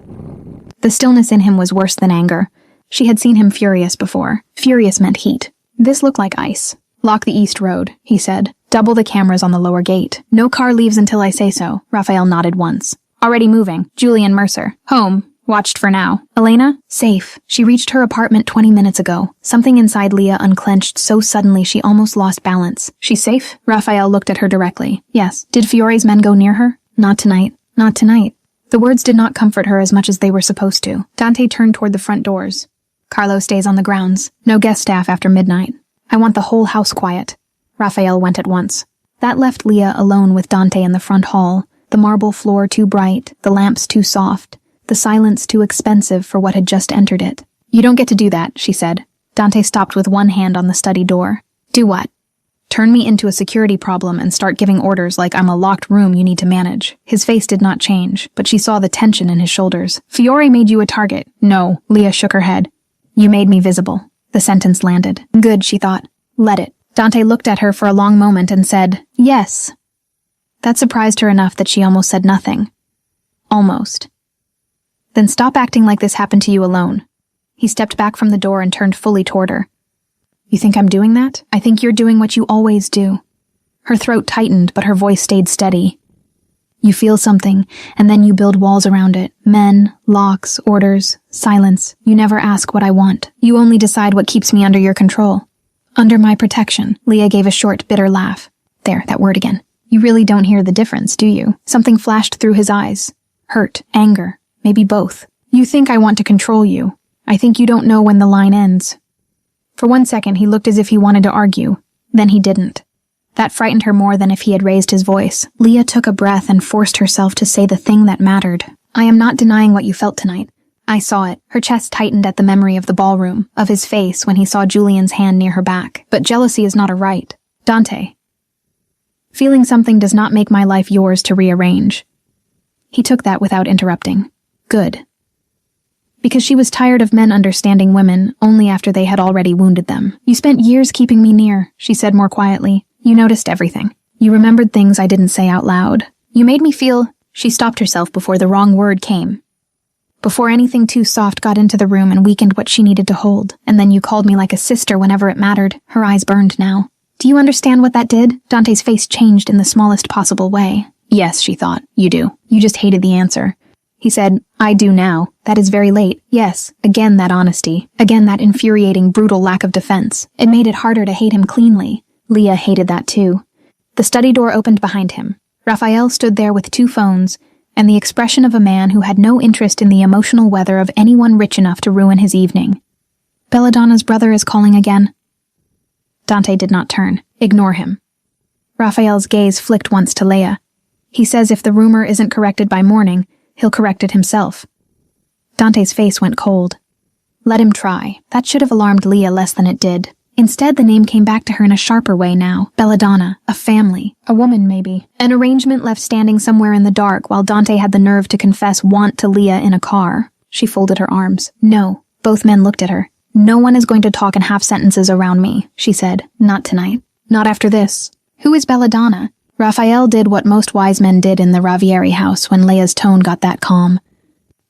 The stillness in him was worse than anger. She had seen him furious before. Furious meant heat. This looked like ice. Lock the east road, he said. Double the cameras on the lower gate. No car leaves until I say so. Raphael nodded once. Already moving. Julian Mercer. Home. Watched for now. Elena? Safe. She reached her apartment 20 minutes ago. Something inside Leah unclenched so suddenly she almost lost balance. She's safe? Raphael looked at her directly. Yes. Did Fiore's men go near her? Not tonight. Not tonight. The words did not comfort her as much as they were supposed to. Dante turned toward the front doors. Carlo stays on the grounds. No guest staff after midnight. I want the whole house quiet. Raphael went at once. That left Leah alone with Dante in the front hall. The marble floor too bright, the lamps too soft, the silence too expensive for what had just entered it. You don't get to do that, she said. Dante stopped with one hand on the study door. Do what? Turn me into a security problem and start giving orders like I'm a locked room you need to manage. His face did not change, but she saw the tension in his shoulders. Fiore made you a target. No, Leah shook her head. You made me visible. The sentence landed. Good, she thought. Let it. Dante looked at her for a long moment and said, yes. That surprised her enough that she almost said nothing. Almost. Then stop acting like this happened to you alone. He stepped back from the door and turned fully toward her. You think I'm doing that? I think you're doing what you always do. Her throat tightened, but her voice stayed steady. You feel something, and then you build walls around it. Men, locks, orders, silence. You never ask what I want. You only decide what keeps me under your control. Under my protection. Leah gave a short, bitter laugh. There, that word again. You really don't hear the difference, do you? Something flashed through his eyes. Hurt, anger, maybe both. You think I want to control you. I think you don't know when the line ends. For 1 second, he looked as if he wanted to argue. Then he didn't. That frightened her more than if he had raised his voice. Leah took a breath and forced herself to say the thing that mattered. I am not denying what you felt tonight. I saw it. Her chest tightened at the memory of the ballroom, of his face when he saw Julian's hand near her back. But jealousy is not a right. Dante. Feeling something does not make my life yours to rearrange. He took that without interrupting. Good. Because she was tired of men understanding women only after they had already wounded them. You spent years keeping me near, she said more quietly. You noticed everything. You remembered things I didn't say out loud. You made me feel... She stopped herself before the wrong word came. Before anything too soft got into the room and weakened what she needed to hold. And then you called me like a sister whenever it mattered. Her eyes burned now. Do you understand what that did? Dante's face changed in the smallest possible way. Yes, she thought. You do. You just hated the answer. He said, I do now. That is very late. Yes. Again that honesty. Again that infuriating, brutal lack of defense. It made it harder to hate him cleanly. Leah hated that too. The study door opened behind him. Raphael stood there with 2 phones, and the expression of a man who had no interest in the emotional weather of anyone rich enough to ruin his evening. Belladonna's brother is calling again. Dante did not turn. Ignore him. Raphael's gaze flicked once to Leah. He says if the rumor isn't corrected by morning, he'll correct it himself. Dante's face went cold. Let him try. That should have alarmed Leah less than it did. Instead, the name came back to her in a sharper way now. Belladonna. A family. A woman, maybe. An arrangement left standing somewhere in the dark while Dante had the nerve to confess want to Leah in a car. She folded her arms. No. Both men looked at her. No one is going to talk in half sentences around me, she said. Not tonight. Not after this. Who is Belladonna? Raphael did what most wise men did in the Ravieri house when Leia's tone got that calm.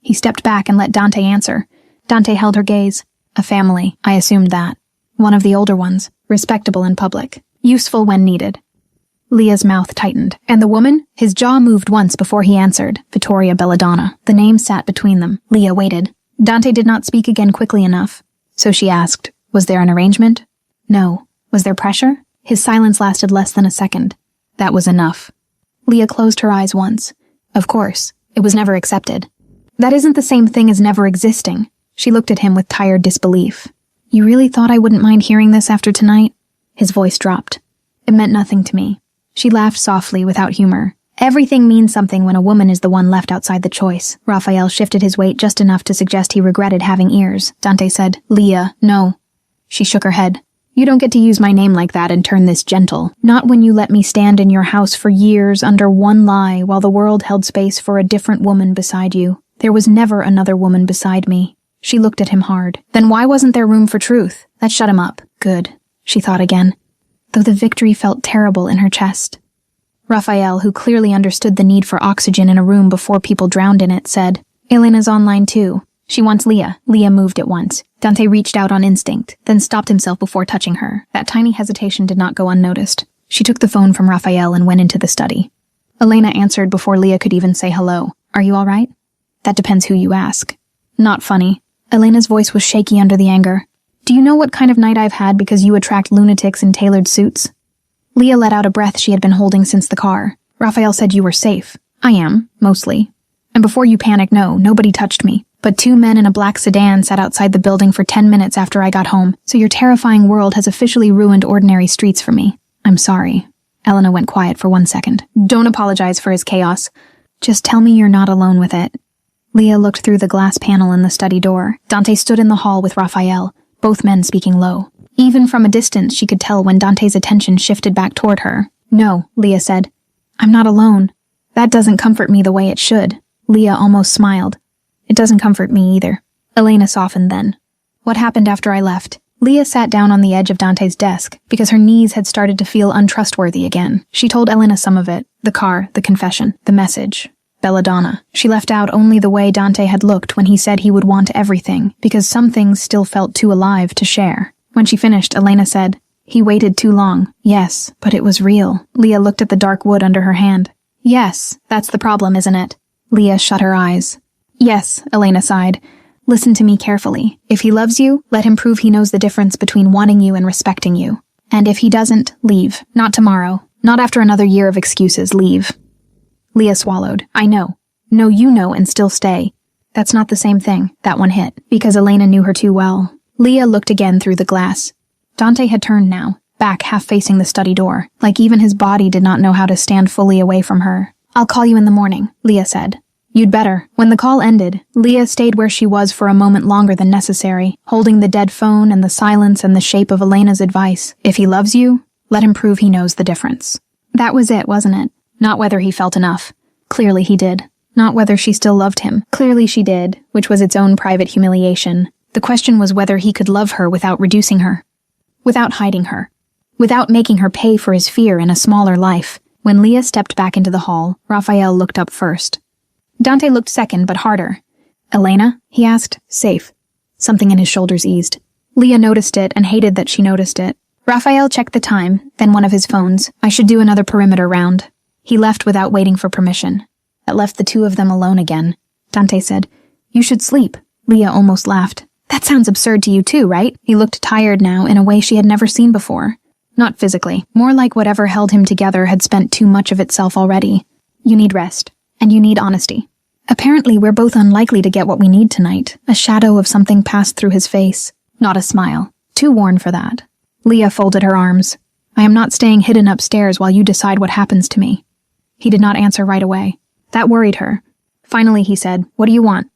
He stepped back and let Dante answer. Dante held her gaze. A family, I assumed that. One of the older ones, respectable in public, useful when needed. Leia's mouth tightened. And the woman? His jaw moved once before he answered. Vittoria Belladonna. The name sat between them. Leia waited. Dante did not speak again quickly enough. So she asked, was there an arrangement? No. Was there pressure? His silence lasted less than a second. That was enough. Leia closed her eyes once. Of course. It was never accepted. That isn't the same thing as never existing. She looked at him with tired disbelief. You really thought I wouldn't mind hearing this after tonight? His voice dropped. It meant nothing to me. She laughed softly, without humor. Everything means something when a woman is the one left outside the choice. Raphael shifted his weight just enough to suggest he regretted having ears. Dante said, Leia, no. She shook her head. You don't get to use my name like that and turn this gentle. Not when you let me stand in your house for years under one lie while the world held space for a different woman beside you. There was never another woman beside me. She looked at him hard. Then why wasn't there room for truth? That shut him up. Good, she thought again, though the victory felt terrible in her chest. Raphael, who clearly understood the need for oxygen in a room before people drowned in it, said, Elena's online too. She wants Leia. Leia moved at once. Dante reached out on instinct, then stopped himself before touching her. That tiny hesitation did not go unnoticed. She took the phone from Raphael and went into the study. Elena answered before Leia could even say hello. Are you all right? That depends who you ask. Not funny. Elena's voice was shaky under the anger. Do you know what kind of night I've had because you attract lunatics in tailored suits? Leia let out a breath she had been holding since the car. Raphael said you were safe. I am, mostly. And before you panic, no, nobody touched me. But 2 men in a black sedan sat outside the building for 10 minutes after I got home, so your terrifying world has officially ruined ordinary streets for me. I'm sorry. Elena went quiet for 1 second. Don't apologize for his chaos. Just tell me you're not alone with it. Leia looked through the glass panel in the study door. Dante stood in the hall with Raphael, both men speaking low. Even from a distance, she could tell when Dante's attention shifted back toward her. No, Leia said. I'm not alone. That doesn't comfort me the way it should. Leia almost smiled. It doesn't comfort me either. Elena softened then. What happened after I left? Leia sat down on the edge of Dante's desk because her knees had started to feel untrustworthy again. She told Elena some of it. The car, the confession, the message. Belladonna. She left out only the way Dante had looked when he said he would want everything, because some things still felt too alive to share. When she finished, Elena said, He waited too long. Yes, but it was real. Leia looked at the dark wood under her hand. Yes, that's the problem, isn't it? Leia shut her eyes. Yes, Elena sighed. Listen to me carefully. If he loves you, let him prove he knows the difference between wanting you and respecting you. And if he doesn't, leave. Not tomorrow. Not after another year of excuses, leave. Leia swallowed. I know. No, you know and still stay. That's not the same thing. That one hit. Because Elena knew her too well. Leia looked again through the glass. Dante had turned now, back half facing the study door, like even his body did not know how to stand fully away from her. I'll call you in the morning, Leia said. You'd better. When the call ended, Leia stayed where she was for a moment longer than necessary, holding the dead phone and the silence and the shape of Elena's advice. If he loves you, let him prove he knows the difference. That was it, wasn't it? Not whether he felt enough. Clearly he did. Not whether she still loved him. Clearly she did, which was its own private humiliation. The question was whether he could love her without reducing her. Without hiding her. Without making her pay for his fear in a smaller life. When Leia stepped back into the hall, Raphael looked up first. Dante looked second, but harder. Elena? He asked. Safe. Something in his shoulders eased. Leia noticed it and hated that she noticed it. Raphael checked the time, then one of his phones. I should do another perimeter round. He left without waiting for permission. That left the two of them alone again. Dante said, You should sleep. Leia almost laughed. That sounds absurd to you too, right? He looked tired now in a way she had never seen before. Not physically. More like whatever held him together had spent too much of itself already. You need rest. And you need honesty. Apparently, we're both unlikely to get what we need tonight. A shadow of something passed through his face. Not a smile. Too worn for that. Leia folded her arms. I am not staying hidden upstairs while you decide what happens to me. He did not answer right away. That worried her. Finally, he said, What do you want?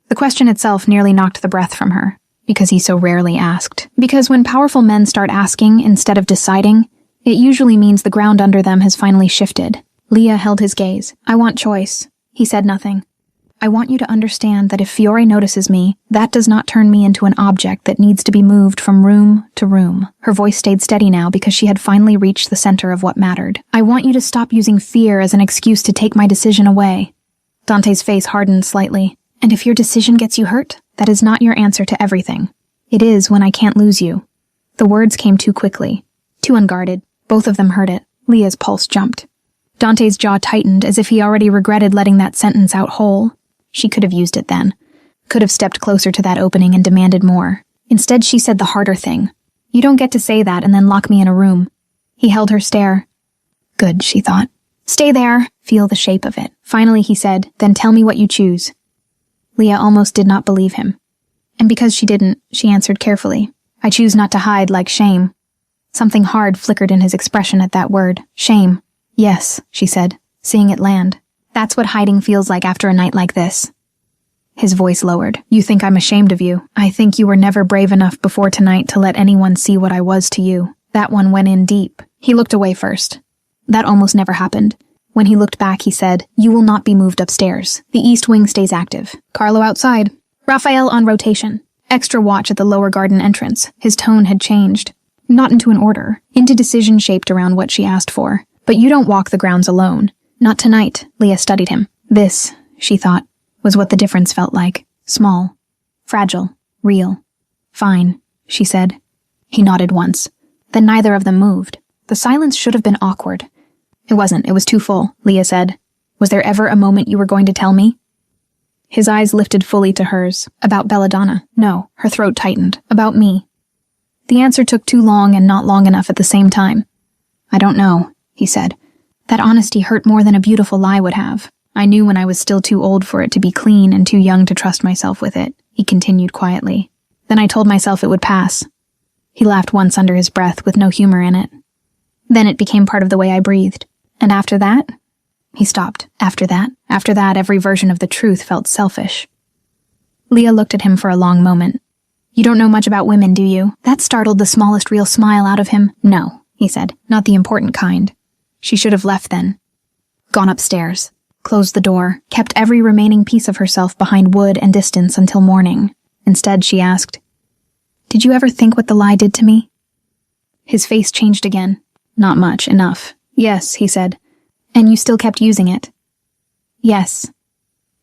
The question itself nearly knocked the breath from her. Because he so rarely asked. Because when powerful men start asking instead of deciding, it usually means the ground under them has finally shifted. Leia held his gaze. I want choice. He said nothing. I want you to understand that if Fiore notices me, that does not turn me into an object that needs to be moved from room to room. Her voice stayed steady now because she had finally reached the center of what mattered. I want you to stop using fear as an excuse to take my decision away. Dante's face hardened slightly. And if your decision gets you hurt, that is not your answer to everything. It is when I can't lose you. The words came too quickly, too unguarded. Both of them heard it. Leah's pulse jumped. Dante's jaw tightened as if he already regretted letting that sentence out whole. She could have used it then. Could have stepped closer to that opening and demanded more. Instead, she said the harder thing. You don't get to say that and then lock me in a room. He held her stare. Good, she thought. Stay there. Feel the shape of it. Finally, he said, then tell me what you choose. Leah almost did not believe him. And because she didn't, she answered carefully. I choose not to hide like shame. Something hard flickered in his expression at that word. Shame. Yes, she said, seeing it land. That's what hiding feels like after a night like this. His voice lowered. You think I'm ashamed of you. I think you were never brave enough before tonight to let anyone see what I was to you. That one went in deep. He looked away first. That almost never happened. When he looked back, he said, You will not be moved upstairs. The east wing stays active. Carlo outside. Raphael on rotation. Extra watch at the lower garden entrance. His tone had changed. Not into an order. Into decision shaped around what she asked for. But you don't walk the grounds alone. Not tonight, Leah studied him. This, she thought, was what the difference felt like. Small. Fragile. Real. Fine, she said. He nodded once. Then neither of them moved. The silence should have been awkward. It wasn't, it was too full, Leah said. Was there ever a moment you were going to tell me? His eyes lifted fully to hers. About Belladonna. No, her throat tightened. About me. The answer took too long and not long enough at the same time. I don't know, he said. That honesty hurt more than a beautiful lie would have. I knew when I was still too old for it to be clean and too young to trust myself with it, he continued quietly. Then I told myself it would pass. He laughed once under his breath with no humor in it. Then it became part of the way I breathed. And after that? He stopped. After that, every version of the truth felt selfish. Leah looked at him for a long moment. You don't know much about women, do you? That startled the smallest real smile out of him. No, he said, not the important kind. She should have left then. Gone upstairs. Closed the door. Kept every remaining piece of herself behind wood and distance until morning. Instead, she asked, Did you ever think what the lie did to me? His face changed again. Not much, enough. Yes, he said. And you still kept using it? Yes.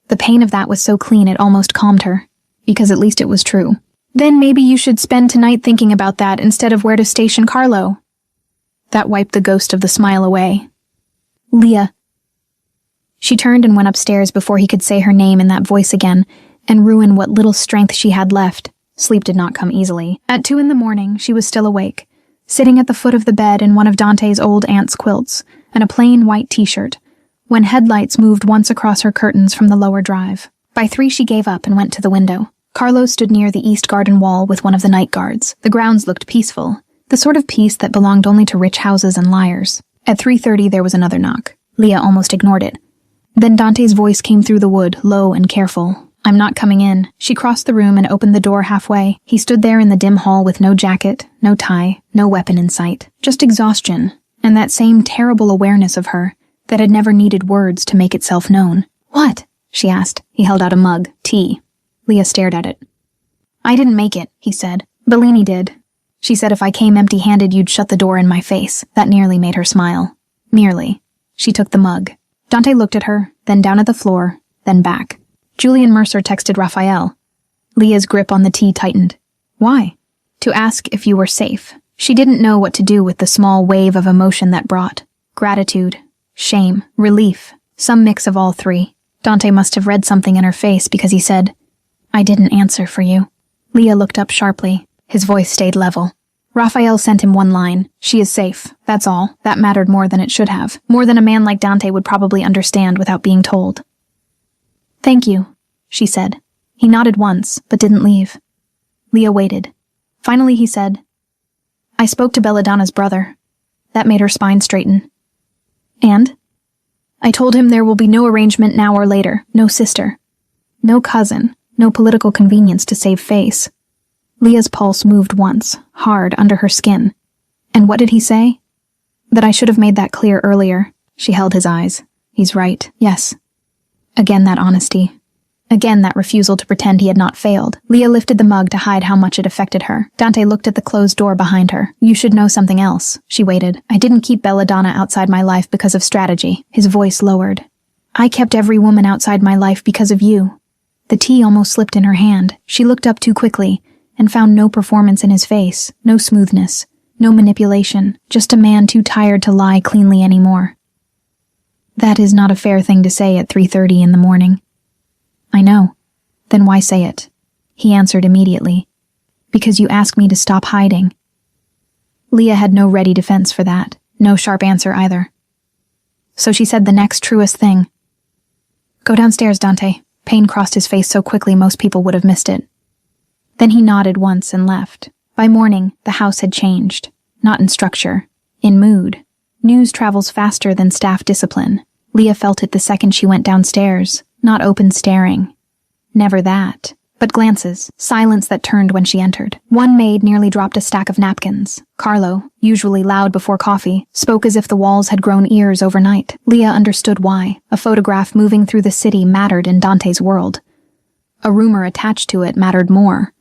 The pain of that was so clean it almost calmed her. Because at least it was true. Then maybe you should spend tonight thinking about that instead of where to station Carlo. That wiped the ghost of the smile away. Leah. She turned and went upstairs before he could say her name in that voice again and ruin what little strength she had left. Sleep did not come easily. At 2 a.m, she was still awake, sitting at the foot of the bed in one of Dante's old aunt's quilts and a plain white t-shirt, when headlights moved once across her curtains from the lower drive. By 3 she gave up and went to the window. Carlo stood near the east garden wall with one of the night guards. The grounds looked peaceful. The sort of peace that belonged only to rich houses and liars. At 3:30 there was another knock. Leah almost ignored it. Then Dante's voice came through the wood, low and careful. I'm not coming in. She crossed the room and opened the door halfway. He stood there in the dim hall with no jacket, no tie, no weapon in sight. Just exhaustion, and that same terrible awareness of her that had never needed words to make itself known. What? She asked. He held out a mug. Tea. Leah stared at it. I didn't make it, he said. Bellini did. She said if I came empty-handed you'd shut the door in my face. That nearly made her smile. Nearly. She took the mug. Dante looked at her, then down at the floor, then back. Julian Mercer texted Raphael. Leah's grip on the tea tightened. Why? To ask if you were safe. She didn't know what to do with the small wave of emotion that brought. Gratitude, shame, relief, some mix of all three. Dante must have read something in her face because he said, I didn't answer for you. Leah looked up sharply. His voice stayed level. Raphael sent him one line. She is safe. That's all. That mattered more than it should have. More than a man like Dante would probably understand without being told. Thank you, she said. He nodded once, but didn't leave. Leah waited. Finally he said, I spoke to Belladonna's brother. That made her spine straighten. And? I told him there will be no arrangement now or later. No sister. No cousin. No political convenience to save face. Leah's pulse moved once, hard under her skin. And what did he say? That I should have made that clear earlier. She held his eyes. He's right, yes. Again that honesty. Again, that refusal to pretend he had not failed. Leah lifted the mug to hide how much it affected her. Dante looked at the closed door behind her. You should know something else. She waited. I didn't keep Belladonna outside my life because of strategy. His voice lowered. I kept every woman outside my life because of you. The tea almost slipped in her hand. She looked up too quickly and found no performance in his face, no smoothness, no manipulation, just a man too tired to lie cleanly anymore. That is not a fair thing to say at 3:30 in the morning. I know. Then why say it? He answered immediately. Because you asked me to stop hiding. Leah had no ready defense for that, no sharp answer either. So she said the next truest thing. Go downstairs, Dante. Pain crossed his face so quickly most people would have missed it. Then he nodded once and left. By morning, the house had changed. Not in structure, in mood. News travels faster than staff discipline. Leah felt it the second she went downstairs. Not open staring. Never that. But glances, silence that turned when she entered. One maid nearly dropped a stack of napkins. Carlo, usually loud before coffee, spoke as if the walls had grown ears overnight. Leah understood why. A photograph moving through the city mattered in Dante's world. A rumor attached to it mattered more.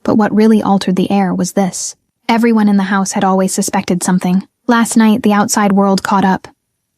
But what really altered the air was this. Everyone in the house had always suspected something. Last night, the outside world caught up.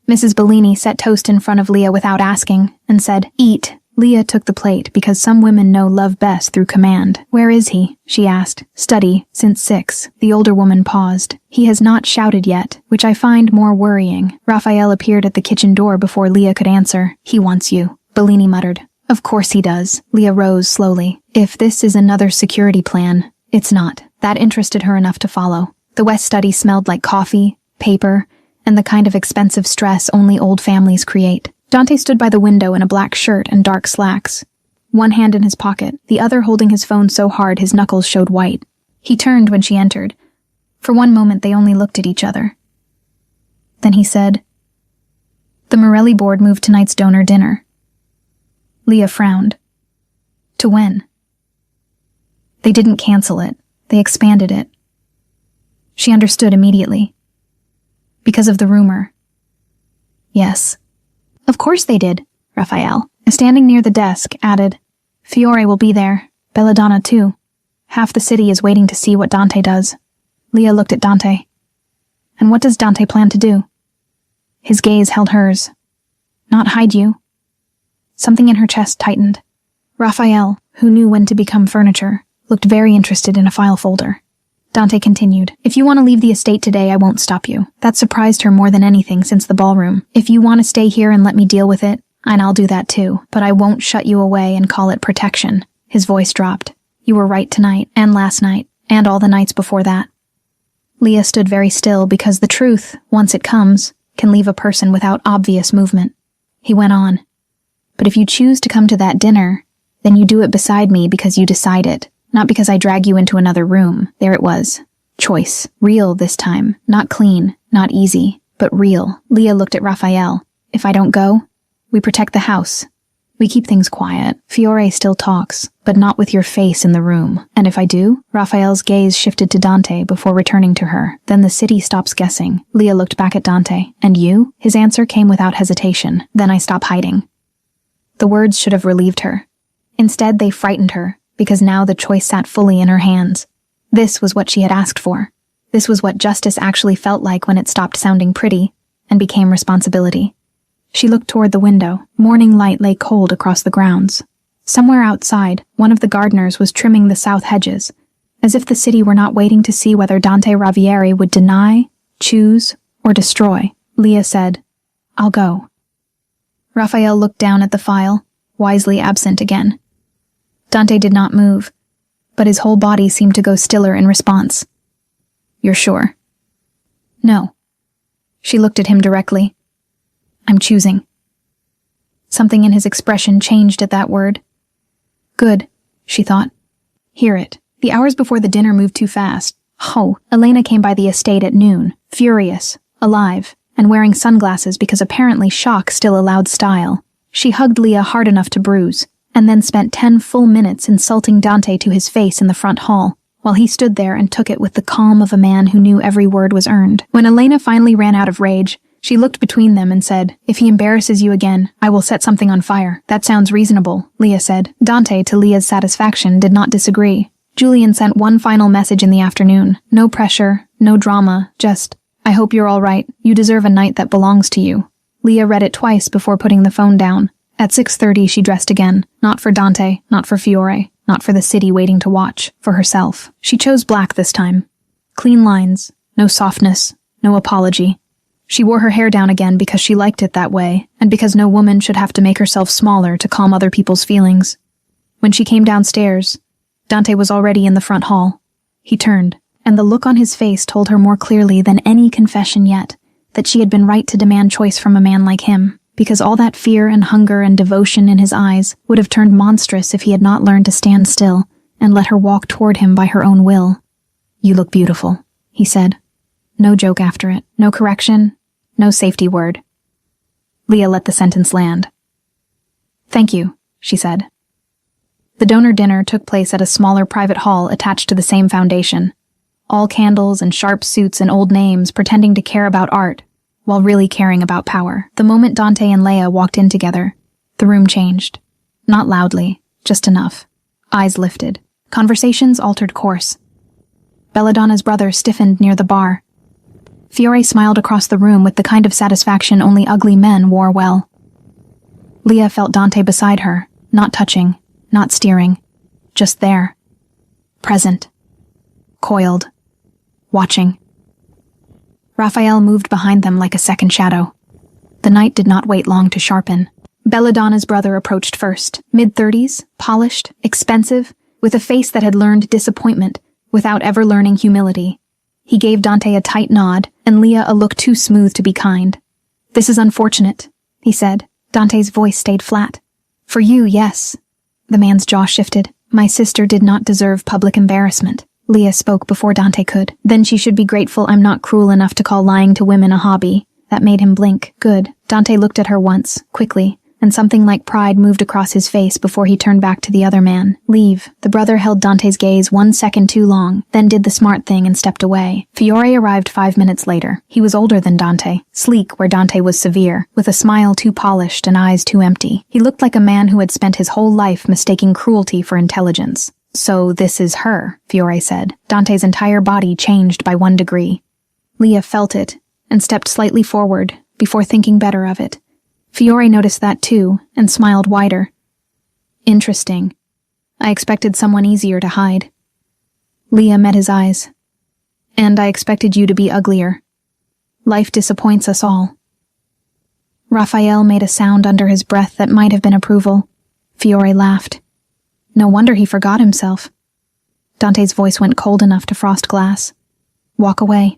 Mrs. Bellini set toast in front of Leah without asking, and said, Eat. Leah took the plate because some women know love best through command. Where is he? She asked. Study, since 6. The older woman paused. He has not shouted yet, which I find more worrying. Raphael appeared at the kitchen door before Leah could answer. He wants you, Bellini muttered. Of course he does. Leah rose slowly. If this is another security plan, it's not. That interested her enough to follow. The West study smelled like coffee, paper, and the kind of expensive stress only old families create. Dante stood by the window in a black shirt and dark slacks, one hand in his pocket, the other holding his phone so hard his knuckles showed white. He turned when she entered. For one moment they only looked at each other. Then he said, The Morelli board moved tonight's donor dinner. Leah frowned. To when? They didn't cancel it. They expanded it. She understood immediately. Because of the rumor. Yes. Of course they did, Raphael, standing near the desk, added, Fiore will be there, Belladonna too. Half the city is waiting to see what Dante does. Leah looked at Dante. And what does Dante plan to do? His gaze held hers. Not hide you. Something in her chest tightened. Raphael, who knew when to become furniture, looked very interested in a file folder. Dante continued, If you want to leave the estate today, I won't stop you. That surprised her more than anything since the ballroom. If you want to stay here and let me deal with it, and I'll do that too, but I won't shut you away and call it protection. His voice dropped. You were right tonight, and last night, and all the nights before that. Leah stood very still because the truth, once it comes, can leave a person without obvious movement. He went on, But if you choose to come to that dinner, then you do it beside me because you decide it. Not because I drag you into another room. There it was. Choice. Real this time. Not clean. Not easy. But real. Leah looked at Raphael. If I don't go, we protect the house. We keep things quiet. Fiore still talks, but not with your face in the room. And if I do? Raphael's gaze shifted to Dante before returning to her. Then the city stops guessing. Leah looked back at Dante. And you? His answer came without hesitation. Then I stop hiding. The words should have relieved her. Instead, they frightened her. Because now the choice sat fully in her hands. This was what she had asked for. This was what justice actually felt like when it stopped sounding pretty and became responsibility. She looked toward the window. Morning light lay cold across the grounds. Somewhere outside, one of the gardeners was trimming the south hedges, as if the city were not waiting to see whether Dante Ravieri would deny, choose, or destroy. Leah said, I'll go. Raphael looked down at the file, wisely absent again. Dante did not move, but his whole body seemed to go stiller in response. You're sure? No. She looked at him directly. I'm choosing. Something in his expression changed at that word. Good, she thought. Hear it. The hours before the dinner moved too fast. Oh, Elena came by the estate at noon, furious, alive, and wearing sunglasses because apparently shock still allowed style. She hugged Leah hard enough to bruise, and then spent 10 full minutes insulting Dante to his face in the front hall, while he stood there and took it with the calm of a man who knew every word was earned. When Elena finally ran out of rage, She looked between them and said, "If he embarrasses you again, I will set something on fire." "That sounds reasonable," Leah said. Dante, to Leah's satisfaction, did not disagree. Julian sent one final message in the afternoon. No pressure, no drama, just, "I hope you're all right. You deserve a night that belongs to you." Leah read it twice before putting the phone down. At 6:30 she dressed again. Not for Dante, not for Fiore, not for the city waiting to watch, for herself. She chose black this time. Clean lines, no softness, no apology. She wore her hair down again because she liked it that way, and because no woman should have to make herself smaller to calm other people's feelings. When she came downstairs, Dante was already in the front hall. He turned, and the look on his face told her more clearly than any confession yet that she had been right to demand choice from a man like him, because all that fear and hunger and devotion in his eyes would have turned monstrous if he had not learned to stand still and let her walk toward him by her own will. "You look beautiful," he said. No joke after it, no correction, no safety word. Leah let the sentence land. "Thank you," she said. The donor dinner took place at a smaller private hall attached to the same foundation. All candles and sharp suits and old names pretending to care about art, while really caring about power. The moment Dante and Leah walked in together, the room changed. Not loudly, just enough. Eyes lifted. Conversations altered course. Belladonna's brother stiffened near the bar. Fiore smiled across the room with the kind of satisfaction only ugly men wore well. Leah felt Dante beside her, not touching, not steering, just there. Present. Coiled. Watching. Raphael moved behind them like a second shadow. The night did not wait long to sharpen. Belladonna's brother approached first, mid-30s, polished, expensive, with a face that had learned disappointment without ever learning humility. He gave Dante a tight nod, and Leah a look too smooth to be kind. "This is unfortunate," he said. Dante's voice stayed flat. "For you, yes." The man's jaw shifted. "My sister did not deserve public embarrassment." Leah spoke before Dante could. "Then she should be grateful I'm not cruel enough to call lying to women a hobby." That made him blink. "Good." Dante looked at her once, quickly, and something like pride moved across his face before he turned back to the other man. "Leave." The brother held Dante's gaze 1 second too long, then did the smart thing and stepped away. Fiore arrived 5 minutes later. He was older than Dante, sleek where Dante was severe, with a smile too polished and eyes too empty. He looked like a man who had spent his whole life mistaking cruelty for intelligence. "So this is her," Fiore said. Dante's entire body changed by 1 degree. Leah felt it, and stepped slightly forward, before thinking better of it. Fiore noticed that too, and smiled wider. "Interesting. I expected someone easier to hide." Leah met his eyes. "And I expected you to be uglier. Life disappoints us all." Raphael made a sound under his breath that might have been approval. Fiore laughed. No wonder he forgot himself. Dante's voice went cold enough to frost glass. "Walk away."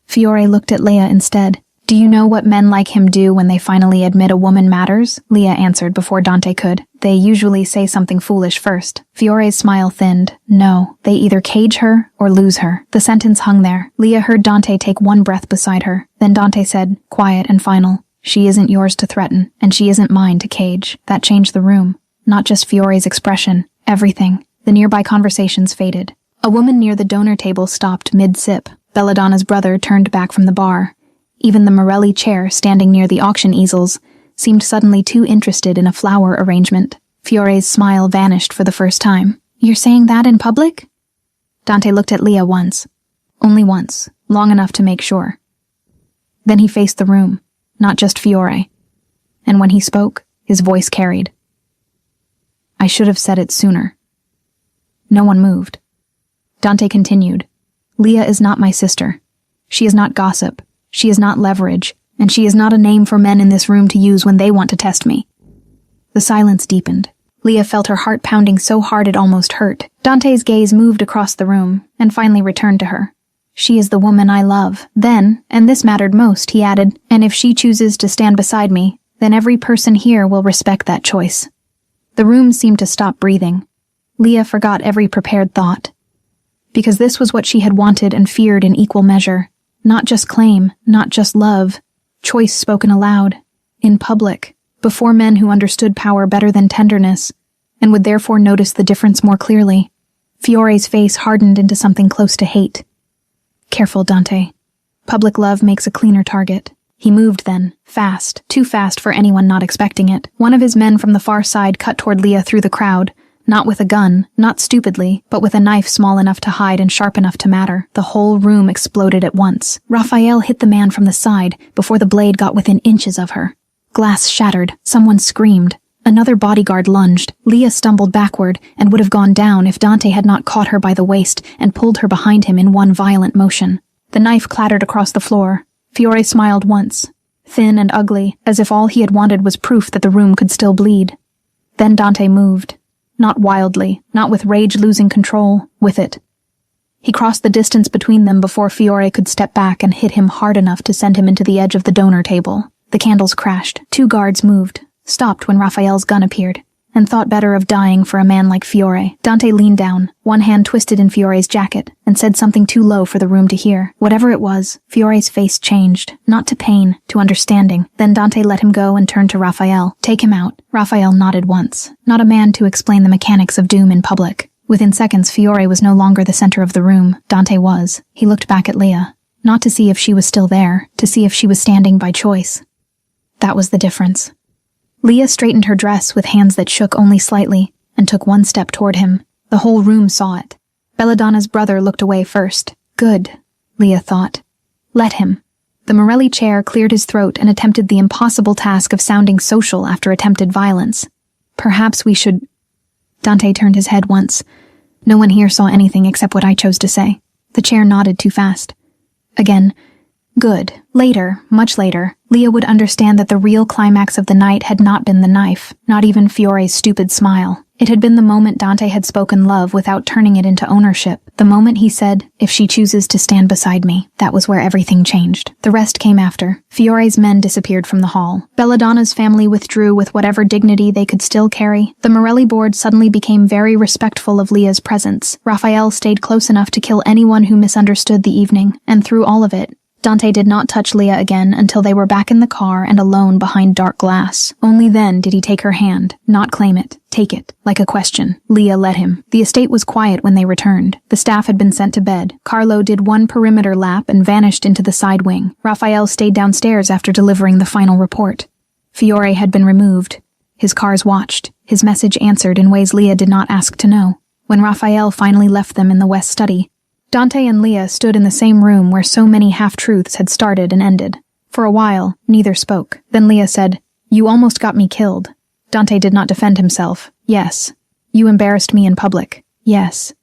Fiore looked at Leah instead. "Do you know what men like him do when they finally admit a woman matters?" Leah answered before Dante could. "They usually say something foolish first." Fiore's smile thinned. "No, they either cage her or lose her." The sentence hung there. Leah heard Dante take 1 breath beside her. Then Dante said, quiet and final, "She isn't yours to threaten, and she isn't mine to cage." That changed the room. Not just Fiore's expression. Everything. The nearby conversations faded. A woman near the donor table stopped mid-sip. Belladonna's brother turned back from the bar. Even the Morelli chair standing near the auction easels seemed suddenly too interested in a flower arrangement. Fiore's smile vanished for the first time. "You're saying that in public?" Dante looked at Leah once. Only once, long enough to make sure. Then he faced the room, not just Fiore. And when he spoke, his voice carried. "I should have said it sooner." No one moved. Dante continued. "Leah is not my sister. She is not gossip. She is not leverage, and she is not a name for men in this room to use when they want to test me." The silence deepened. Leah felt her heart pounding so hard it almost hurt. Dante's gaze moved across the room, and finally returned to her. "She is the woman I love." Then, and this mattered most, he added, "And if she chooses to stand beside me, then every person here will respect that choice." The room seemed to stop breathing. Leah forgot every prepared thought. Because this was what she had wanted and feared in equal measure. Not just claim, not just love. Choice spoken aloud, in public, before men who understood power better than tenderness, and would therefore notice the difference more clearly. Fiore's face hardened into something close to hate. "Careful, Dante. Public love makes a cleaner target. He moved then, fast, too fast for anyone not expecting it. One of his men from the far side cut toward Leah through the crowd, not with a gun, not stupidly, but with a knife small enough to hide and sharp enough to matter. The whole room exploded at once. Raphael hit the man from the side before the blade got within inches of her. Glass shattered. Someone screamed. Another bodyguard lunged. Leah stumbled backward and would have gone down if Dante had not caught her by the waist and pulled her behind him in one violent motion. The knife clattered across the floor. Fiore smiled once, thin and ugly, as if all he had wanted was proof that the room could still bleed. Then Dante moved. Not wildly, not with rage losing control, with it. He crossed the distance between them before Fiore could step back and hit him hard enough to send him into the edge of the donor table. The candles crashed. 2 guards moved, stopped when Raphael's gun appeared, and thought better of dying for a man like Fiore. Dante leaned down, one hand twisted in Fiore's jacket, and said something too low for the room to hear. Whatever it was, Fiore's face changed, not to pain, to understanding. Then Dante let him go and turned to Raphael. Take him out. Raphael nodded once. Not a man to explain the mechanics of doom in public. Within seconds, Fiore was no longer the center of the room. Dante was. He looked back at Leah, not to see if she was still there, to see if she was standing by choice. That was the difference. Leah straightened her dress with hands that shook only slightly and took one step toward him. The whole room saw it. Belladonna's brother looked away first. Good, Leah thought. Let him. The Morelli chair cleared his throat and attempted the impossible task of sounding social after attempted violence. Perhaps we should... Dante turned his head once. No one here saw anything except what I chose to say. The chair nodded too fast. Again, good. Later, much later, Leah would understand that the real climax of the night had not been the knife, not even Fiore's stupid smile. It had been the moment Dante had spoken love without turning it into ownership. The moment he said, if she chooses to stand beside me. That was where everything changed. The rest came after. Fiore's men disappeared from the hall. Belladonna's family withdrew with whatever dignity they could still carry. The Morelli board suddenly became very respectful of Leah's presence. Raphael stayed close enough to kill anyone who misunderstood the evening, and through all of it, Dante did not touch Leah again until they were back in the car and alone behind dark glass. Only then did he take her hand, not claim it, take it, like a question. Leah let him. The estate was quiet when they returned. The staff had been sent to bed. Carlo did one perimeter lap and vanished into the side wing. Raphael stayed downstairs after delivering the final report. Fiore had been removed. His cars watched. His message answered in ways Leah did not ask to know. When Raphael finally left them in the west study, Dante and Leah stood in the same room where so many half-truths had started and ended. For a while, neither spoke. Then Leah said, "You almost got me killed." Dante did not defend himself. "Yes. You embarrassed me in public. Yes.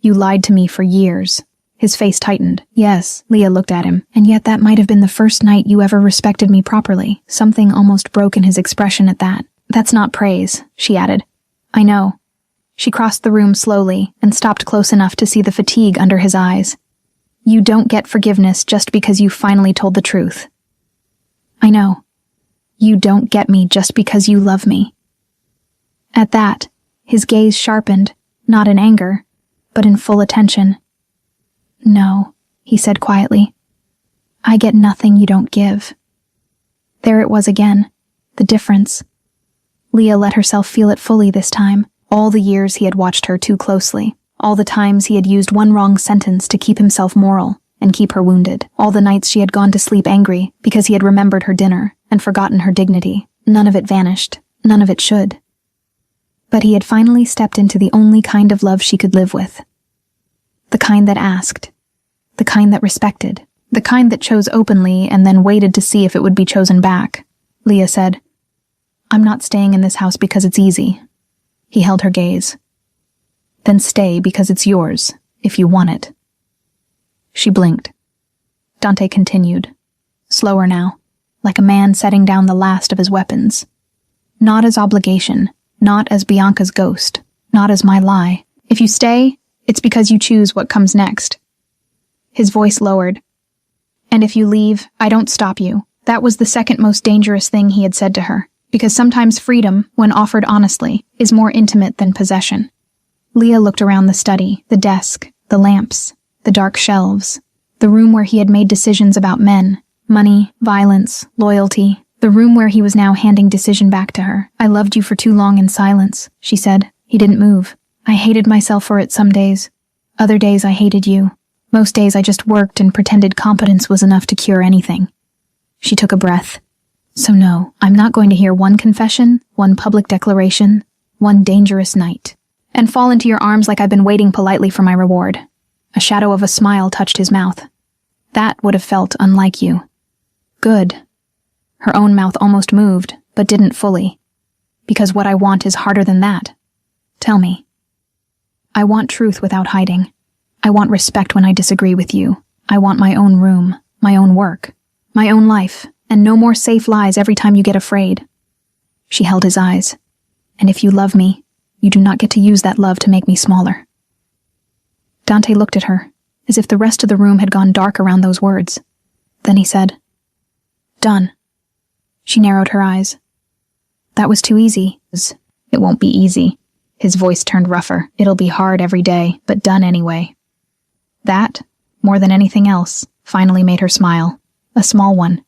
You lied to me for years." His face tightened. "Yes." Leah looked at him. "And yet that might have been the first night you ever respected me properly." Something almost broke in his expression at that. "That's not praise," she added. "I know." She crossed the room slowly and stopped close enough to see the fatigue under his eyes. "You don't get forgiveness just because you finally told the truth." "I know. You don't get me just because you love me." At that, his gaze sharpened, not in anger, but in full attention. "No," he said quietly. "I get nothing you don't give." There it was again, the difference. Leah let herself feel it fully this time. All the years he had watched her too closely. All the times he had used one wrong sentence to keep himself moral and keep her wounded. All the nights she had gone to sleep angry because he had remembered her dinner and forgotten her dignity. None of it vanished. None of it should. But he had finally stepped into the only kind of love she could live with. The kind that asked. The kind that respected. The kind that chose openly and then waited to see if it would be chosen back. Leah said, "I'm not staying in this house because it's easy." He held her gaze. "Then stay because it's yours, if you want it." She blinked. Dante continued, slower now, like a man setting down the last of his weapons. "Not as obligation, not as Bianca's ghost, not as my lie. If you stay, it's because you choose what comes next." His voice lowered. "And if you leave, I don't stop you." That was the second most dangerous thing he had said to her. Because sometimes freedom, when offered honestly, is more intimate than possession. Leah looked around the study, the desk, the lamps, the dark shelves, the room where he had made decisions about men, money, violence, loyalty, the room where he was now handing decision back to her. "I loved you for too long in silence," she said. He didn't move. "I hated myself for it some days. Other days I hated you. Most days I just worked and pretended competence was enough to cure anything. She took a breath. So no, I'm not going to hear one confession, one public declaration, one dangerous night, and fall into your arms like I've been waiting politely for my reward. A shadow of a smile touched his mouth. That would have felt unlike you. Good. Her own mouth almost moved, but didn't fully. Because what I want is harder than that. Tell me. I want truth without hiding. I want respect when I disagree with you. I want my own room, my own work, my own life, and no more safe lies every time you get afraid. She held his eyes. And if you love me, you do not get to use that love to make me smaller. Dante looked at her, as if the rest of the room had gone dark around those words. Then he said, Done. She narrowed her eyes. That was too easy. It won't be easy. His voice turned rougher. It'll be hard every day, but done anyway. That, more than anything else, finally made her smile. A small one.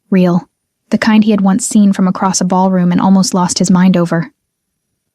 Real. The kind he had once seen from across a ballroom and almost lost his mind over.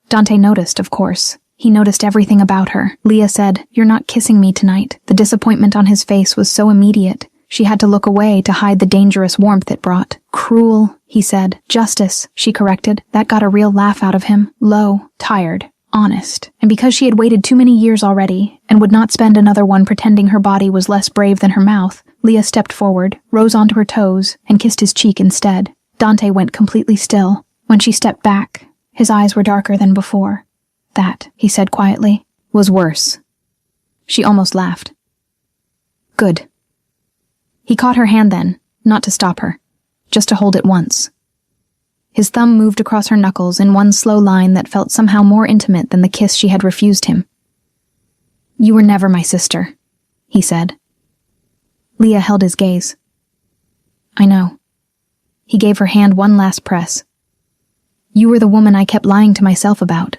Dante noticed, of course. He noticed everything about her. Leah said, You're not kissing me tonight. The disappointment on his face was so immediate. She had to look away to hide the dangerous warmth it brought. Cruel, he said. Justice, she corrected. That got a real laugh out of him. Low, tired, honest. And because she had waited too many years already, and would not spend another one pretending her body was less brave than her mouth, Leah stepped forward, rose onto her toes, and kissed his cheek instead. Dante went completely still. When she stepped back, his eyes were darker than before. That, he said quietly, was worse. She almost laughed. Good. He caught her hand then, not to stop her, just to hold it once. His thumb moved across her knuckles in one slow line that felt somehow more intimate than the kiss she had refused him. You were never my sister, he said. Leah held his gaze. I know. He gave her hand one last press. You were the woman I kept lying to myself about.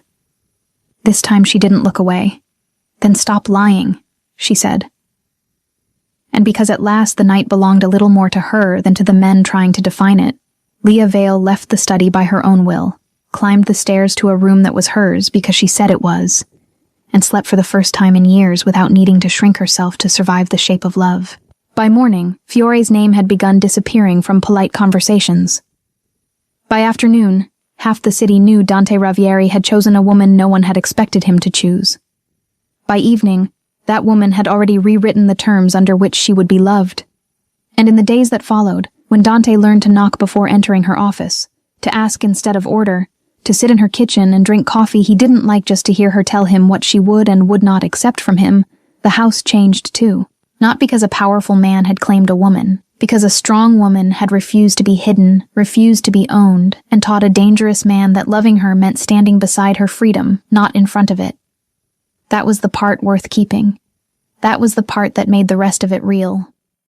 This time she didn't look away. Then stop lying, she said. And because at last the night belonged a little more to her than to the men trying to define it, Leah Vale left the study by her own will, climbed the stairs to a room that was hers because she said it was, and slept for the first time in years without needing to shrink herself to survive the shape of love. By morning, Fiore's name had begun disappearing from polite conversations. By afternoon, half the city knew Dante Ravieri had chosen a woman no one had expected him to choose. By evening, that woman had already rewritten the terms under which she would be loved. And in the days that followed, when Dante learned to knock before entering her office, to ask instead of order, to sit in her kitchen and drink coffee he didn't like just to hear her tell him what she would and would not accept from him, the house changed too. Not because a powerful man had claimed a woman, because a strong woman had refused to be hidden, refused to be owned, and taught a dangerous man that loving her meant standing beside her freedom, not in front of it. That was the part worth keeping. That was the part that made the rest of it real.